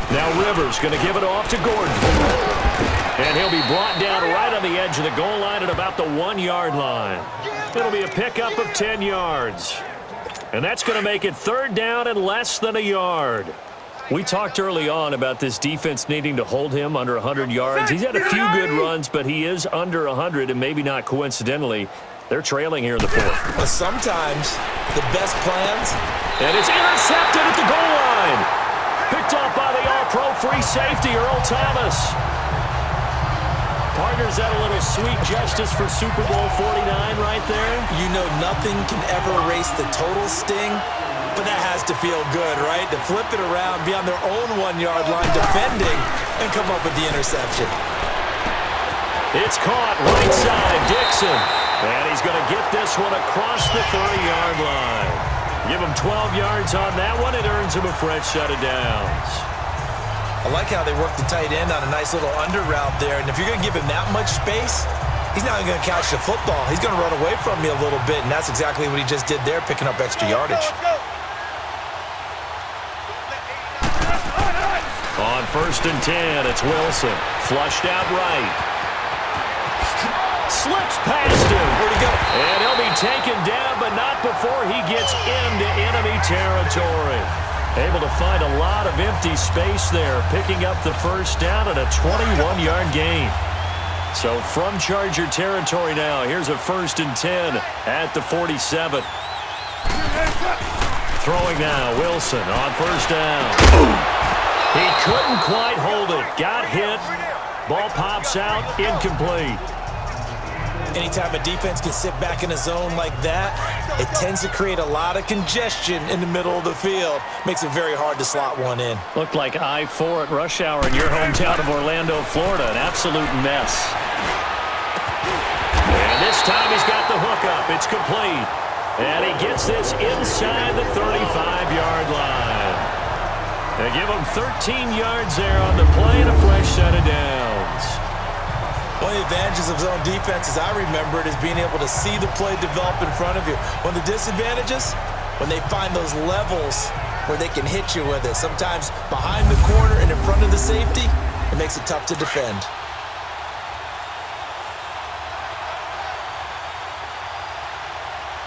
Now Rivers going to give it off to Gordon. And he'll be brought down right on the edge of the goal line at about the 1-yard line. It'll be a pickup of 10 yards. And that's going to make it third down and less than a yard. We talked early on about this defense needing to hold him under 100 yards. He's had a few good runs, but he is under 100, and maybe not coincidentally, they're trailing here in the fourth. But sometimes the best plans. And it's intercepted at the goal line. Picked off by the all-pro free safety, Earl Thomas. Partners, that a little sweet justice for Super Bowl 49 right there. You know nothing can ever erase the total sting, but that has to feel good, right? To flip it around, be on their own 1-yard line defending, and come up with the interception. It's caught right side, Dixon. And he's going to get this one across the 30-yard line. Give him 12 yards on that one. It earns him a fresh set of downs. I like how they work the tight end on a nice little under route there. And if you're going to give him that much space, he's not going to catch the football. He's going to run away from me a little bit, and that's exactly what he just did there, picking up extra yardage. On 1st and 10, it's Wilson. Flushed out right. Slips past him. Where'd he go? And he'll be taken down, but not before he gets into enemy territory. Able to find a lot of empty space there, picking up the first down and a 21-yard gain. So from Charger territory now, here's a 1st and 10 at the 47. Throwing now, Wilson on first down. He couldn't quite hold it. Got hit. Ball pops out, incomplete. Anytime a defense can sit back in a zone like that, it tends to create a lot of congestion in the middle of the field. Makes it very hard to slot one in. Looked like I-4 at rush hour in your hometown of Orlando, Florida. An absolute mess. And this time he's got the hook up. It's complete. And he gets this inside the 35-yard line. They give him 13 yards there on the play and a fresh set of downs. One of the advantages of zone defense, as I remember it, is being able to see the play develop in front of you. One of the disadvantages, when they find those levels where they can hit you with it. Sometimes behind the corner and in front of the safety, it makes it tough to defend.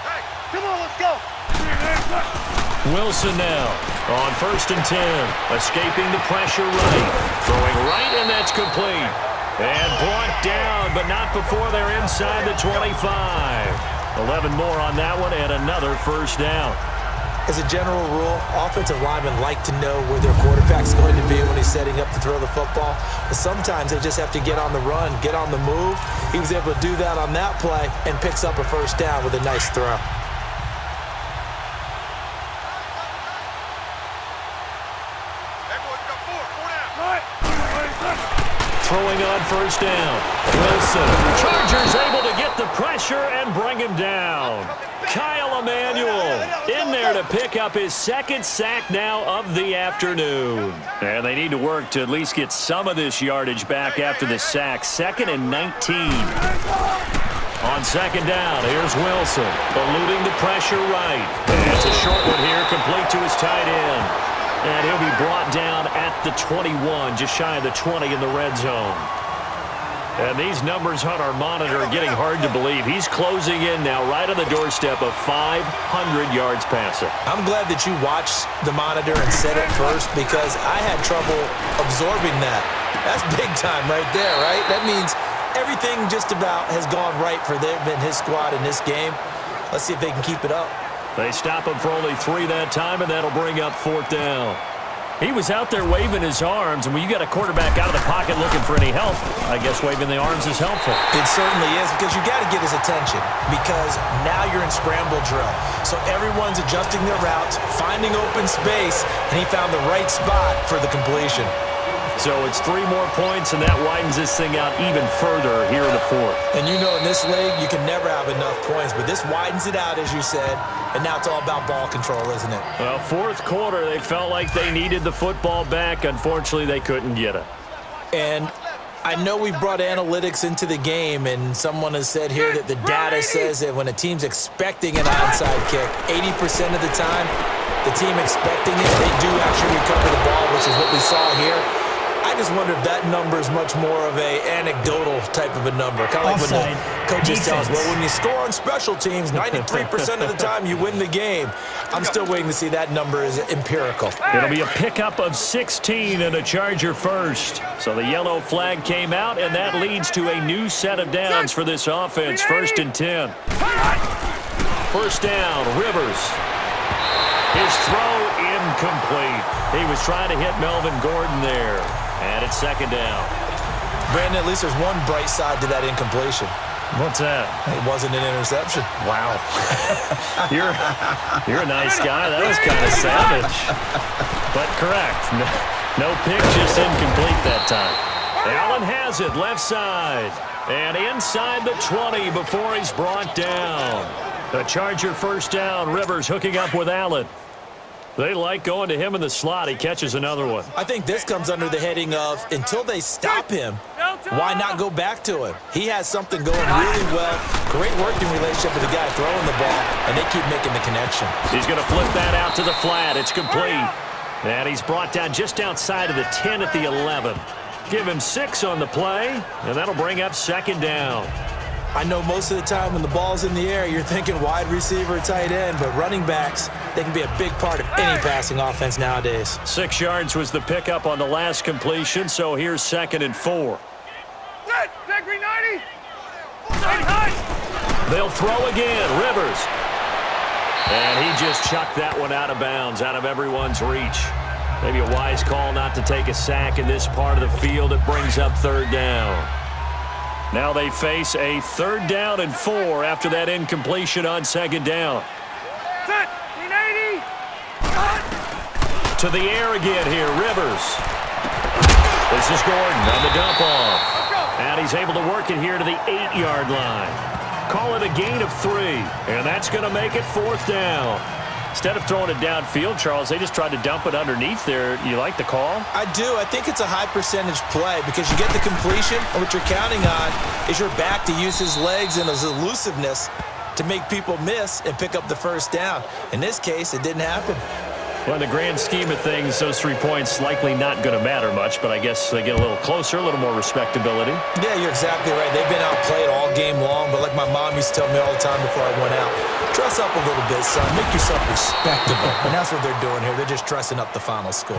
Hey, come on, let's go. Wilson now on 1st and 10. Escaping the pressure right. Throwing right, and that's complete. And brought down, but not before they're inside the 25. 11 more on that one, and another first down. As a general rule, offensive linemen like to know where their quarterback's going to be when he's setting up to throw the football. But sometimes they just have to get on the run, get on the move. He was able to do that on that play and picks up a first down with a nice throw. Throwing on first down. Wilson. Chargers able to get the pressure and bring him down. Kyle Emanuel in there to pick up his second sack now of the afternoon. And they need to work to at least get some of this yardage back after the sack. 2nd and 19. On 2nd down, here's Wilson. Eluding the pressure right. And it's a short one here, complete to his tight end. And he'll be brought down at the 21, just shy of the 20 in the red zone. And these numbers on our monitor are getting hard to believe. He's closing in now right on the doorstep of 500 yards passing. I'm glad that you watched the monitor and said it first because I had trouble absorbing that. That's big time right there, right? That means everything just about has gone right for them and his squad in this game. Let's see if they can keep it up. They stop him for only 3 that time, and that'll bring up 4th down. He was out there waving his arms, and when you got a quarterback out of the pocket looking for any help, I guess waving the arms is helpful. It certainly is, because you got to get his attention, because now you're in scramble drill. So everyone's adjusting their routes, finding open space, and he found the right spot for the completion. So it's 3 more points, and that widens this thing out even further here in the 4th. And you know in this league, you can never have enough points, but this widens it out, as you said, and now it's all about ball control, isn't it? Well, 4th quarter, they felt like they needed the football back. Unfortunately, they couldn't get it. And I know we brought analytics into the game, and someone has said here that the data says that when a team's expecting an onside kick, 80% of the time, the team expecting it, they do actually recover the ball, which is what we saw here. I just wonder if that number is much more of a anecdotal type of a number. Kind of like when the coaches tell us, well, when you score on special teams, 93% of the time you win the game. I'm still waiting to see that number is empirical. It'll be a pickup of 16 and a Charger first. So the yellow flag came out, and that leads to a new set of downs for this offense. 1st and 10. First down, Rivers. His throw incomplete. He was trying to hit Melvin Gordon there. And it's 2nd down. Brandon, at least there's one bright side to that incompletion. What's that? It wasn't an interception. Wow. You're a nice guy. That was kind of savage. But correct. No pick, just incomplete that time. Allen has it, left side. And inside the 20 before he's brought down. The Charger first down. Rivers hooking up with Allen. They like going to him in the slot. He catches another one. I think this comes under the heading of until they stop him, why not go back to him? He has something going really well. Great working relationship with the guy throwing the ball, and they keep making the connection. He's going to flip that out to the flat. It's complete. And he's brought down just outside of the 10 at the 11. Give him 6 on the play, and that'll bring up 2nd down. I know most of the time when the ball's in the air, you're thinking wide receiver, tight end, but running backs, they can be a big part of any passing offense nowadays. 6 yards was the pickup on the last completion, so here's 2nd and 4. Set, green 90. They'll throw again, Rivers. And he just chucked that one out of bounds, out of everyone's reach. Maybe a wise call not to take a sack in this part of the field. It brings up 3rd down. Now they face a 3rd down and 4 after that incompletion on 2nd down. Set, green 80. To the air again here, Rivers. This is Gordon on the dump off. And he's able to work it here to the 8-yard line. Call it a gain of 3, and that's going to make it 4th down. Instead of throwing it downfield, Charles, they just tried to dump it underneath there. You like the call? I do. I think it's a high percentage play because you get the completion, and what you're counting on is your back to use his legs and his elusiveness to make people miss and pick up the first down. In this case, it didn't happen. Well, in the grand scheme of things, those 3 points likely not going to matter much, but I guess they get a little closer, a little more respectability. Yeah, you're exactly right. They've been outplayed all game long, but like my mom used to tell me all the time before I went out, dress up a little bit, son. Make yourself respectable. And that's what they're doing here. They're just dressing up the final score.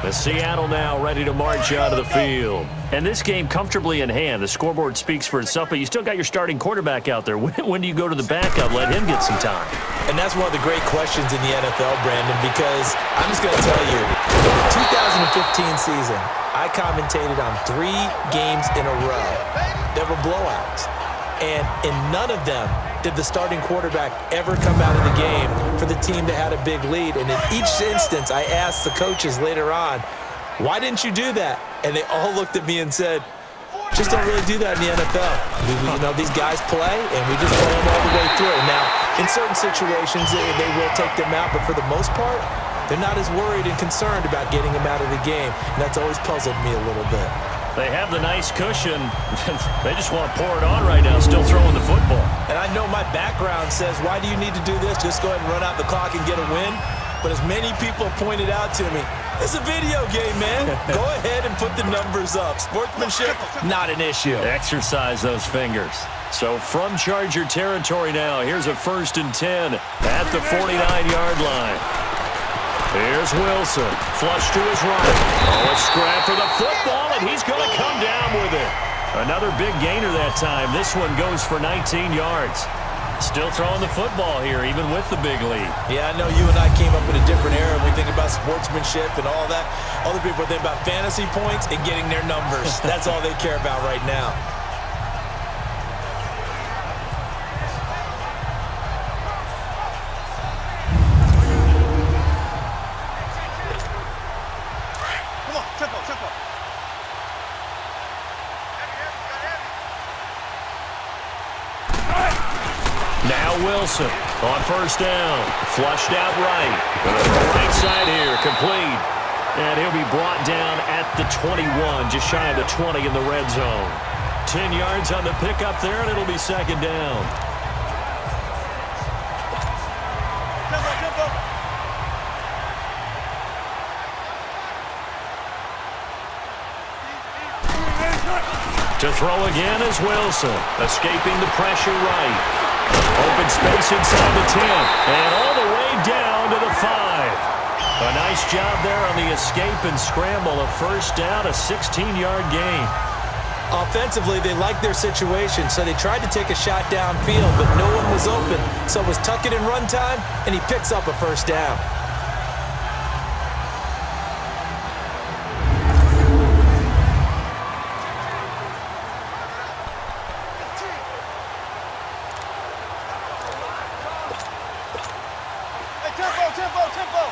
The Seattle now ready to march out of the field. And this game comfortably in hand. The scoreboard speaks for itself, but you still got your starting quarterback out there. When do you go to the backup, let him get some time? And that's one of the great questions in the NFL, Brandon, because I'm just going to tell you, the 2015 season, I commentated on 3 games in a row. There were blowouts. And in none of them did the starting quarterback ever come out of the game for the team that had a big lead. And in each instance, I asked the coaches later on, why didn't you do that? And they all looked at me and said, just don't really do that in the NFL. You know, these guys play, and we just play them all the way through. Now, in certain situations, they will take them out, but for the most part, they're not as worried and concerned about getting them out of the game. And that's always puzzled me a little bit. They have the nice cushion. They just want to pour it on right now, still throwing the football. And I know my background says, why do you need to do this? Just go ahead and run out the clock and get a win. But as many people pointed out to me, it's a video game, man. Go ahead and put the numbers up. Sportsmanship, not an issue. Exercise those fingers. So from Charger territory now, here's a 1st and 10 at the 49-yard line. Here's Wilson, flush to his right. Oh, a scrap for the football, and he's going to come down with it. Another big gainer that time. This one goes for 19 yards. Still throwing the football here, even with the big lead. Yeah, I know you and I came up in a different era. We think about sportsmanship and all that. Other people think about fantasy points and getting their numbers. That's all they care about right now. Now Wilson on 1st down. Flushed out right. Right side here, complete. And he'll be brought down at the 21, just shy of the 20 in the red zone. 10 yards on the pickup there, and it'll be 2nd down. To throw again is Wilson, escaping the pressure right. Open space inside the 10, and all the way down to the 5. A nice job there on the escape and scramble. A 1st down, a 16-yard gain. Offensively, they liked their situation, so they tried to take a shot downfield, but no one was open. So it was tuck it in run time, and he picks up a 1st down. Tempo.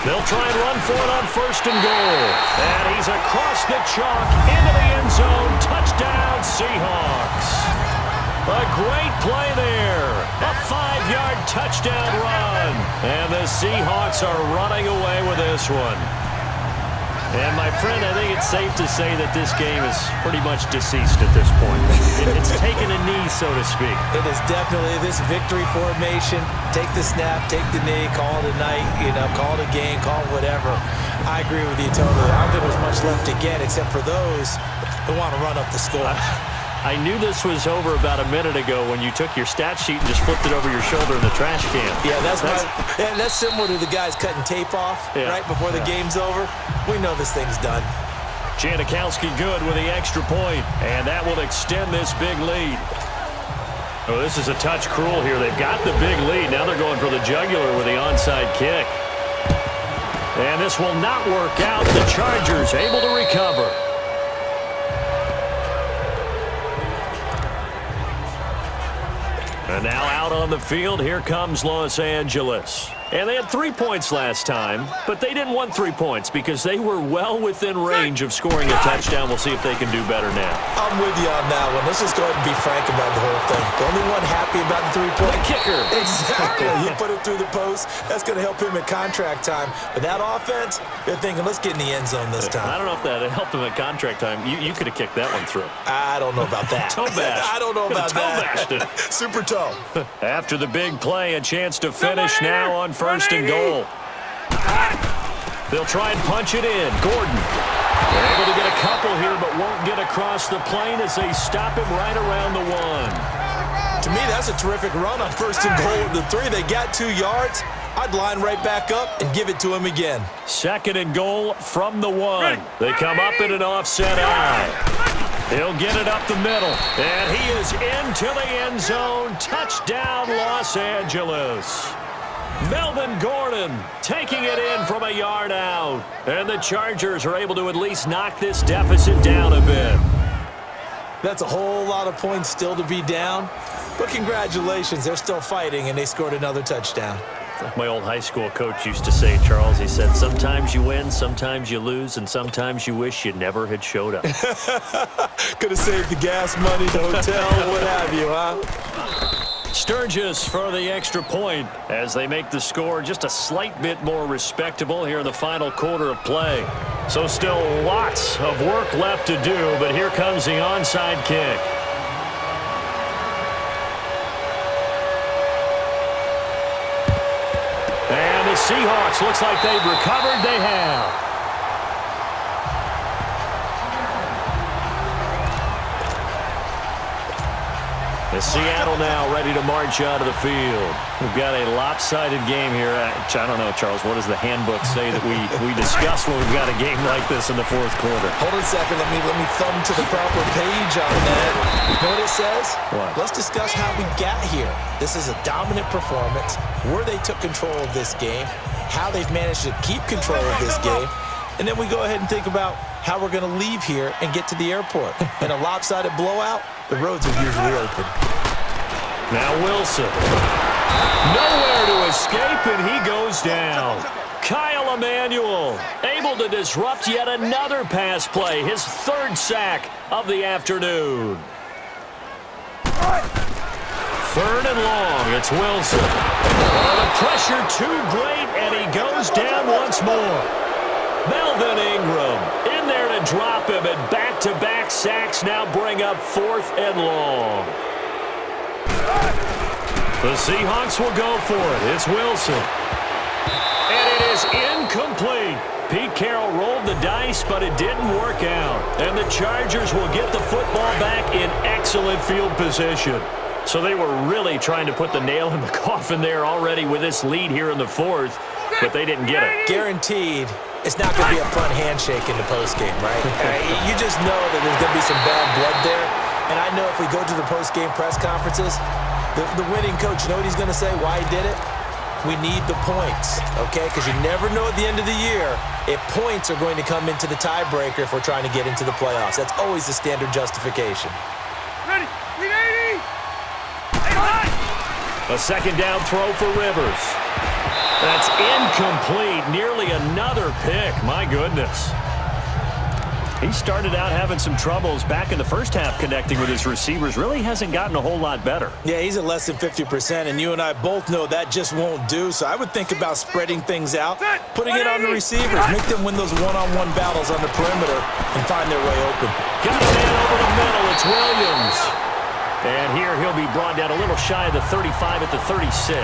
They'll try and run for it on 1st and goal. And he's across the chalk into the end zone. Touchdown, Seahawks. A great play there. A 5-yard touchdown run. And the Seahawks are running away with this one. And, my friend, I think it's safe to say that this game is pretty much deceased at this point. It's taken a knee, so to speak. It is definitely this victory formation. Take the snap, take the knee, call it a night, call it a game, call it whatever. I agree with you totally. I don't think there's much left to get except for those who want to run up the score. I knew this was over about a minute ago when you took your stat sheet and just flipped it over your shoulder in the trash can. Yeah, that's similar to the guys cutting tape off right before the game's over. We know this thing's done. Janikowski good with the extra point, and that will extend this big lead. Oh, this is a touch cruel here. They've got the big lead. Now they're going for the jugular with the onside kick. And this will not work out. The Chargers able to recover. And now out on the field, here comes Los Angeles. And they had 3 points last time, but they didn't want 3 points because they were well within range of scoring a touchdown. We'll see if they can do better now. I'm with you on that one. Let's just go ahead and be frank about the whole thing. The only one happy about the 3-point. The kicker. Exactly. He put it through the post. That's going to help him at contract time. But that offense, they're thinking, let's get in the end zone this time. I don't know if that helped him at contract time. You could have kicked that one through. I don't know about that. Toe bash. I don't know about that. Super toe. After the big play, a chance to finish now on 1st and goal. They'll try and punch it in. Gordon. They're able to get a couple here, but won't get across the plane as they stop him right around the 1. To me, that's a terrific run on 1st and goal at the 3. They got 2 yards. I'd line right back up and give it to him again. 2nd and goal from the 1. They come up in an offset eye. He'll get it up the middle. And he is into the end zone. Touchdown, Los Angeles. Melvin Gordon taking it in from a yard out. And the Chargers are able to at least knock this deficit down a bit. That's a whole lot of points still to be down. But congratulations, they're still fighting, and they scored another touchdown. My old high school coach used to say, Charles, he said, sometimes you win, sometimes you lose, and sometimes you wish you never had showed up. Could have saved the gas money, the hotel, what have you, huh? Sturgis for the extra point as they make the score just a slight bit more respectable here in the final quarter of play. So still lots of work left to do, but here comes the onside kick. And the Seahawks, looks like they've recovered. They have. Seattle now ready to march out of the field. We've got a lopsided game here. I don't know, Charles, what does the handbook say that we discuss when we've got a game like this in the 4th quarter? Hold on a second. Let me thumb to the proper page on that. You know what it says? What? Let's discuss how we got here. This is a dominant performance, where they took control of this game, how they've managed to keep control of this game, and then we go ahead and think about how we're going to leave here and get to the airport. In a lopsided blowout, the roads are usually open. Now Wilson. Nowhere to escape, and he goes down. Kyle Emanuel able to disrupt yet another pass play. His 3rd sack of the afternoon. 3rd and long. It's Wilson. Oh, the pressure too great, and he goes down once more. Melvin Ingram in there to drop him, and back-to-back sacks now bring up 4th and long. The Seahawks will go for it. It's Wilson. And it is incomplete. Pete Carroll rolled the dice, but it didn't work out. And the Chargers will get the football back in excellent field position. So they were really trying to put the nail in the coffin there already with this lead here in the 4th, but they didn't get it. Guaranteed. It's not going to be a fun handshake in the postgame, right? You just know that there's going to be some bad blood there. And I know if we go to the postgame press conferences, the winning coach, you know what he's going to say, why he did it? We need the points, okay? Because you never know at the end of the year if points are going to come into the tiebreaker if we're trying to get into the playoffs. That's always the standard justification. Ready. Read 80. A 2nd down throw for Rivers. That's incomplete. Nearly another pick. My goodness. He started out having some troubles back in the first half connecting with his receivers. Really hasn't gotten a whole lot better. Yeah, he's at less than 50%, and you and I both know that just won't do. So I would think about spreading things out, putting it on the receivers, make them win those one-on-one battles on the perimeter, and find their way open. Got a man over the middle. It's Williams. And here he'll be brought down a little shy of the 35 at the 36.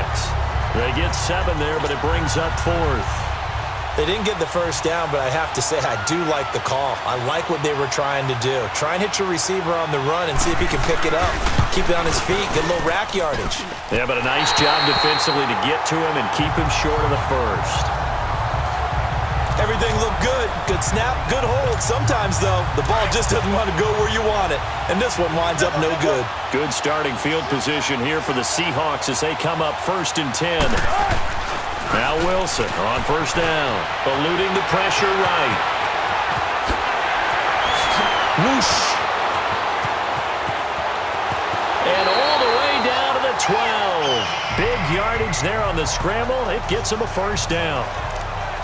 They get 7 there, but it brings up 4th. They didn't get the first down, but I have to say I do like the call. I like what they were trying to do. Try and hit your receiver on the run and see if he can pick it up. Keep it on his feet, get a little rack yardage. Yeah, but a nice job defensively to get to him and keep him short of the first. Everything looked good. Good snap, good hold. Sometimes, though, the ball just doesn't want to go where you want it. And this one winds up no good. Good starting field position here for the Seahawks as they come up 1st and 10. Now Wilson on 1st down, eluding the pressure right. Whoosh. And all the way down to the 12. Big yardage there on the scramble. It gets him a first down.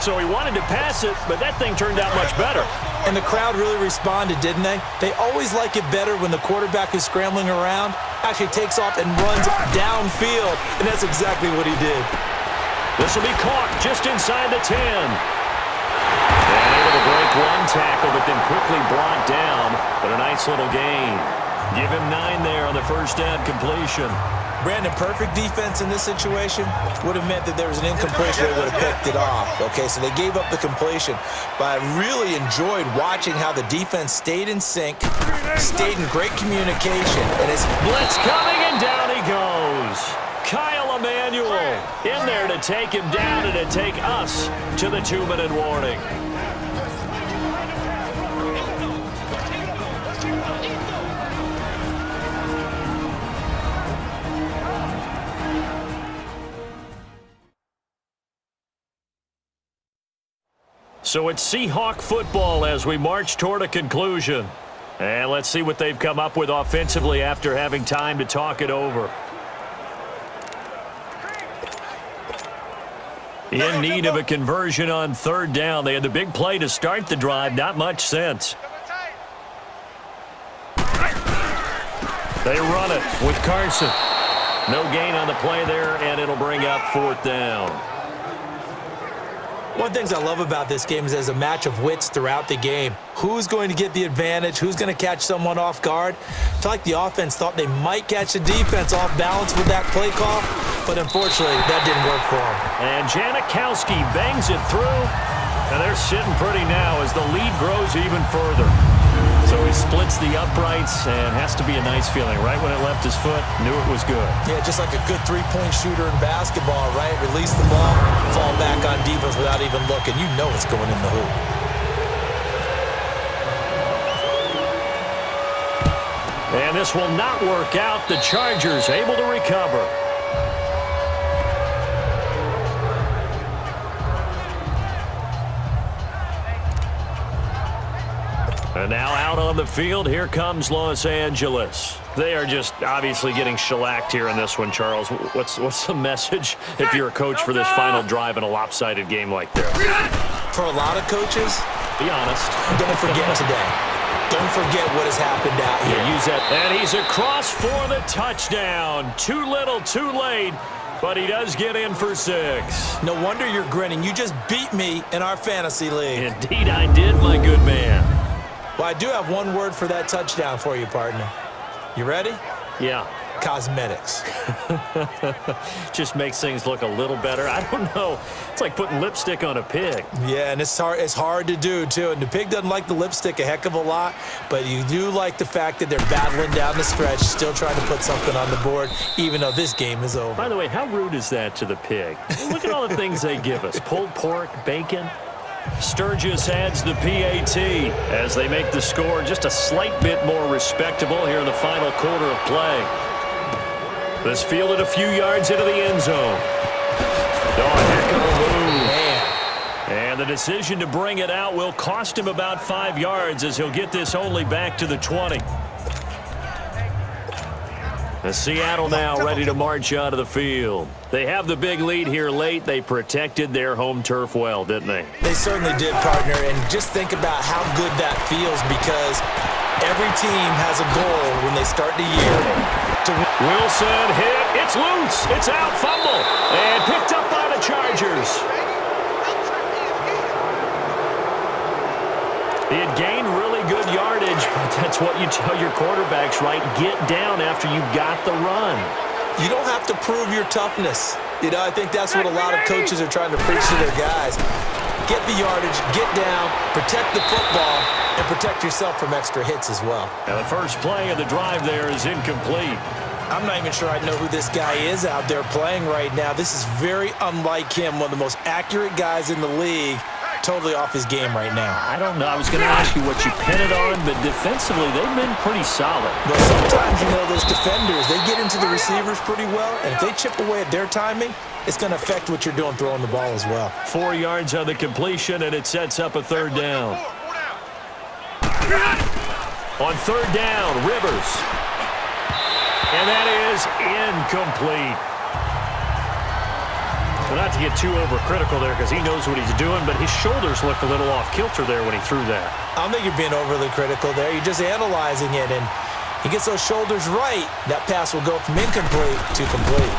So he wanted to pass it, but that thing turned out much better. And the crowd really responded, didn't they? They always like it better when the quarterback is scrambling around, actually takes off and runs downfield, and that's exactly what he did. This will be caught just inside the 10. And able to break one tackle, but then quickly brought down. But a nice little gain. Give him 9 there on the first down completion. Brandon, perfect defense in this situation would have meant that there was an incompletion. They would have picked it off. Okay, so they gave up the completion. But I really enjoyed watching how the defense stayed in sync, stayed in great communication. And it's blitz coming, and down he goes. Kyle Emanuel in there to take him down and to take us to the 2-minute warning. So it's Seahawk football as we march toward a conclusion. And let's see what they've come up with offensively after having time to talk it over. In need of a conversion on third down. They had the big play to start the drive. Not much sense. They run it with Carson. No gain on the play there, and it'll bring up fourth down. One of the things I love about this game is there's a match of wits throughout the game. Who's going to get the advantage? Who's going to catch someone off guard? I feel like the offense thought they might catch the defense off balance with that play call, but unfortunately, that didn't work for them. And Janikowski bangs it through, and they're sitting pretty now as the lead grows even further. So he splits the uprights, and has to be a nice feeling. Right when it left his foot, knew it was good. Yeah, just like a good three-point shooter in basketball, right? Release the ball, fall back on defense without even looking. You know it's going in the hoop. And this will not work out. The Chargers able to recover. And now out on the field, here comes Los Angeles. They are just obviously getting shellacked here in this one, Charles. What's the message if you're a coach for this final drive in a lopsided game like this? For a lot of coaches, be honest. Don't forget today. Don't forget what has happened out here. Yeah, use that. And he's across for the touchdown. Too little, too late. But he does get in for 6. No wonder you're grinning. You just beat me in our fantasy league. Indeed I did, my good man. Well, I do have one word for that touchdown for you, partner. You ready? Yeah. Cosmetics. Just makes things look a little better. I don't know. It's like putting lipstick on a pig. Yeah, and it's hard to do, too. And the pig doesn't like the lipstick a heck of a lot, but you do like the fact that they're battling down the stretch, still trying to put something on the board, even though this game is over. By the way, how rude is that to the pig? Look at all the things they give us. Pulled pork, bacon. Sturgis adds the PAT as they make the score just a slight bit more respectable here in the final quarter of play. This fielded a few yards into the end zone. Oh, a heck of a move. Man. And the decision to bring it out will cost him about 5 yards as he'll get this only back to the 20. The Seattle now ready to march out of the field. They have the big lead here late. They protected their home turf well, didn't they? They certainly did, partner. And just think about how good that feels, because every team has a goal when they start the year. Wilson hit. It's loose. It's out. Fumble. And picked up by the Chargers. He had gained really good yardage, but that's what you tell your quarterbacks, right? Get down after you got the run. You don't have to prove your toughness. You know, I think that's what a lot of coaches are trying to preach to their guys. Get the yardage, get down, protect the football, and protect yourself from extra hits as well. And the first play of the drive there is incomplete. I'm not even sure I know who this guy is out there playing right now. This is very unlike him, one of the most accurate guys in the league. Totally off his game right now. I don't know. I was going to ask you what you pin it on, but defensively, they've been pretty solid. But sometimes, you know, those defenders, they get into the receivers pretty well, and if they chip away at their timing, it's going to affect what you're doing throwing the ball as well. 4 yards on the completion, and it sets up a third down. On third down, Rivers. And that is incomplete. Well, not to get too overcritical there because he knows what he's doing, but his shoulders looked a little off kilter there when he threw that. I don't think you're being overly critical there. You're just analyzing it, and he gets those shoulders right. That pass will go from incomplete to complete.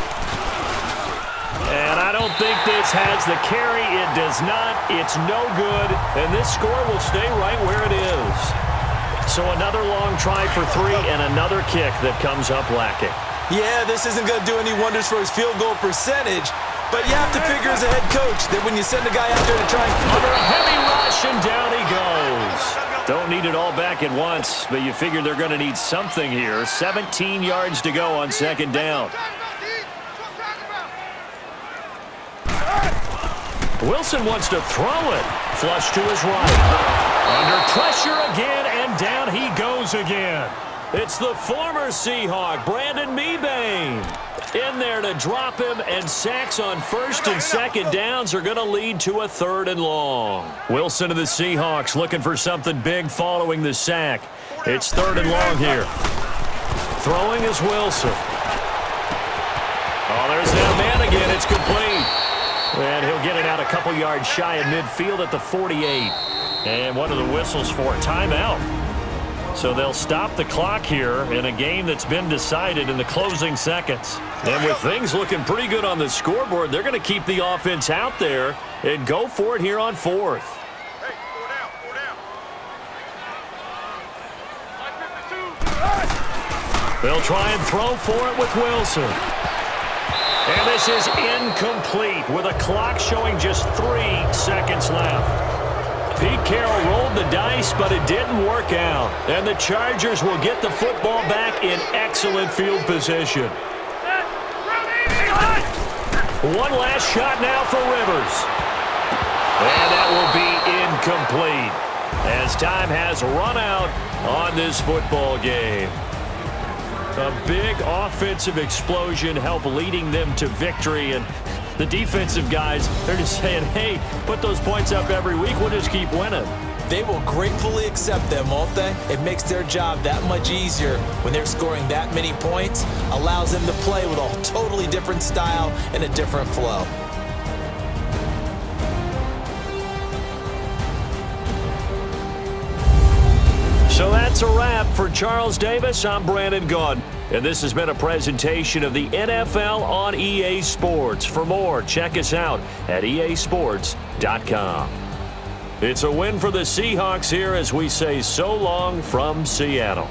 And I don't think this has the carry. It does not. It's no good. And this score will stay right where it is. So another long try for 3 and another kick that comes up lacking. Yeah, this isn't going to do any wonders for his field goal percentage, but you have to figure as a head coach that when you send a guy out there to try and... Under a heavy rush, and down he goes. Don't need it all back at once, but you figure they're going to need something here. 17 yards to go on second down. Wilson wants to throw it. Flush to his right. Under pressure again, and down he goes again. It's the former Seahawk, Brandon Mebane. In there to drop him, and sacks on first and second downs are going to lead to a 3rd and long. Wilson of the Seahawks looking for something big following the sack. It's 3rd and long here. Throwing is Wilson. Oh, there's that man again. It's complete. And he'll get it out a couple yards shy of midfield at the 48. And what are the whistles for? Timeout. So they'll stop the clock here in a game that's been decided in the closing seconds. And with things looking pretty good on the scoreboard, they're going to keep the offense out there and go for it here on 4th. Hey, 4 down. They'll try and throw for it with Wilson. And this is incomplete with a clock showing just 3 seconds left. Pete Carroll rolled the dice, but it didn't work out. And the Chargers will get the football back in excellent field position. One last shot now for Rivers. And that will be incomplete as time has run out on this football game. A big offensive explosion helped leading them to victory, and the defensive guys, they're just saying, hey, put those points up every week, we'll just keep winning. They will gratefully accept them, won't they? It makes their job that much easier when they're scoring that many points, allows them to play with a totally different style and a different flow. So that's a wrap for Charles Davis. I'm Brandon Gaudin, and this has been a presentation of the NFL on EA Sports. For more, check us out at easports.com. It's a win for the Seahawks here as we say so long from Seattle.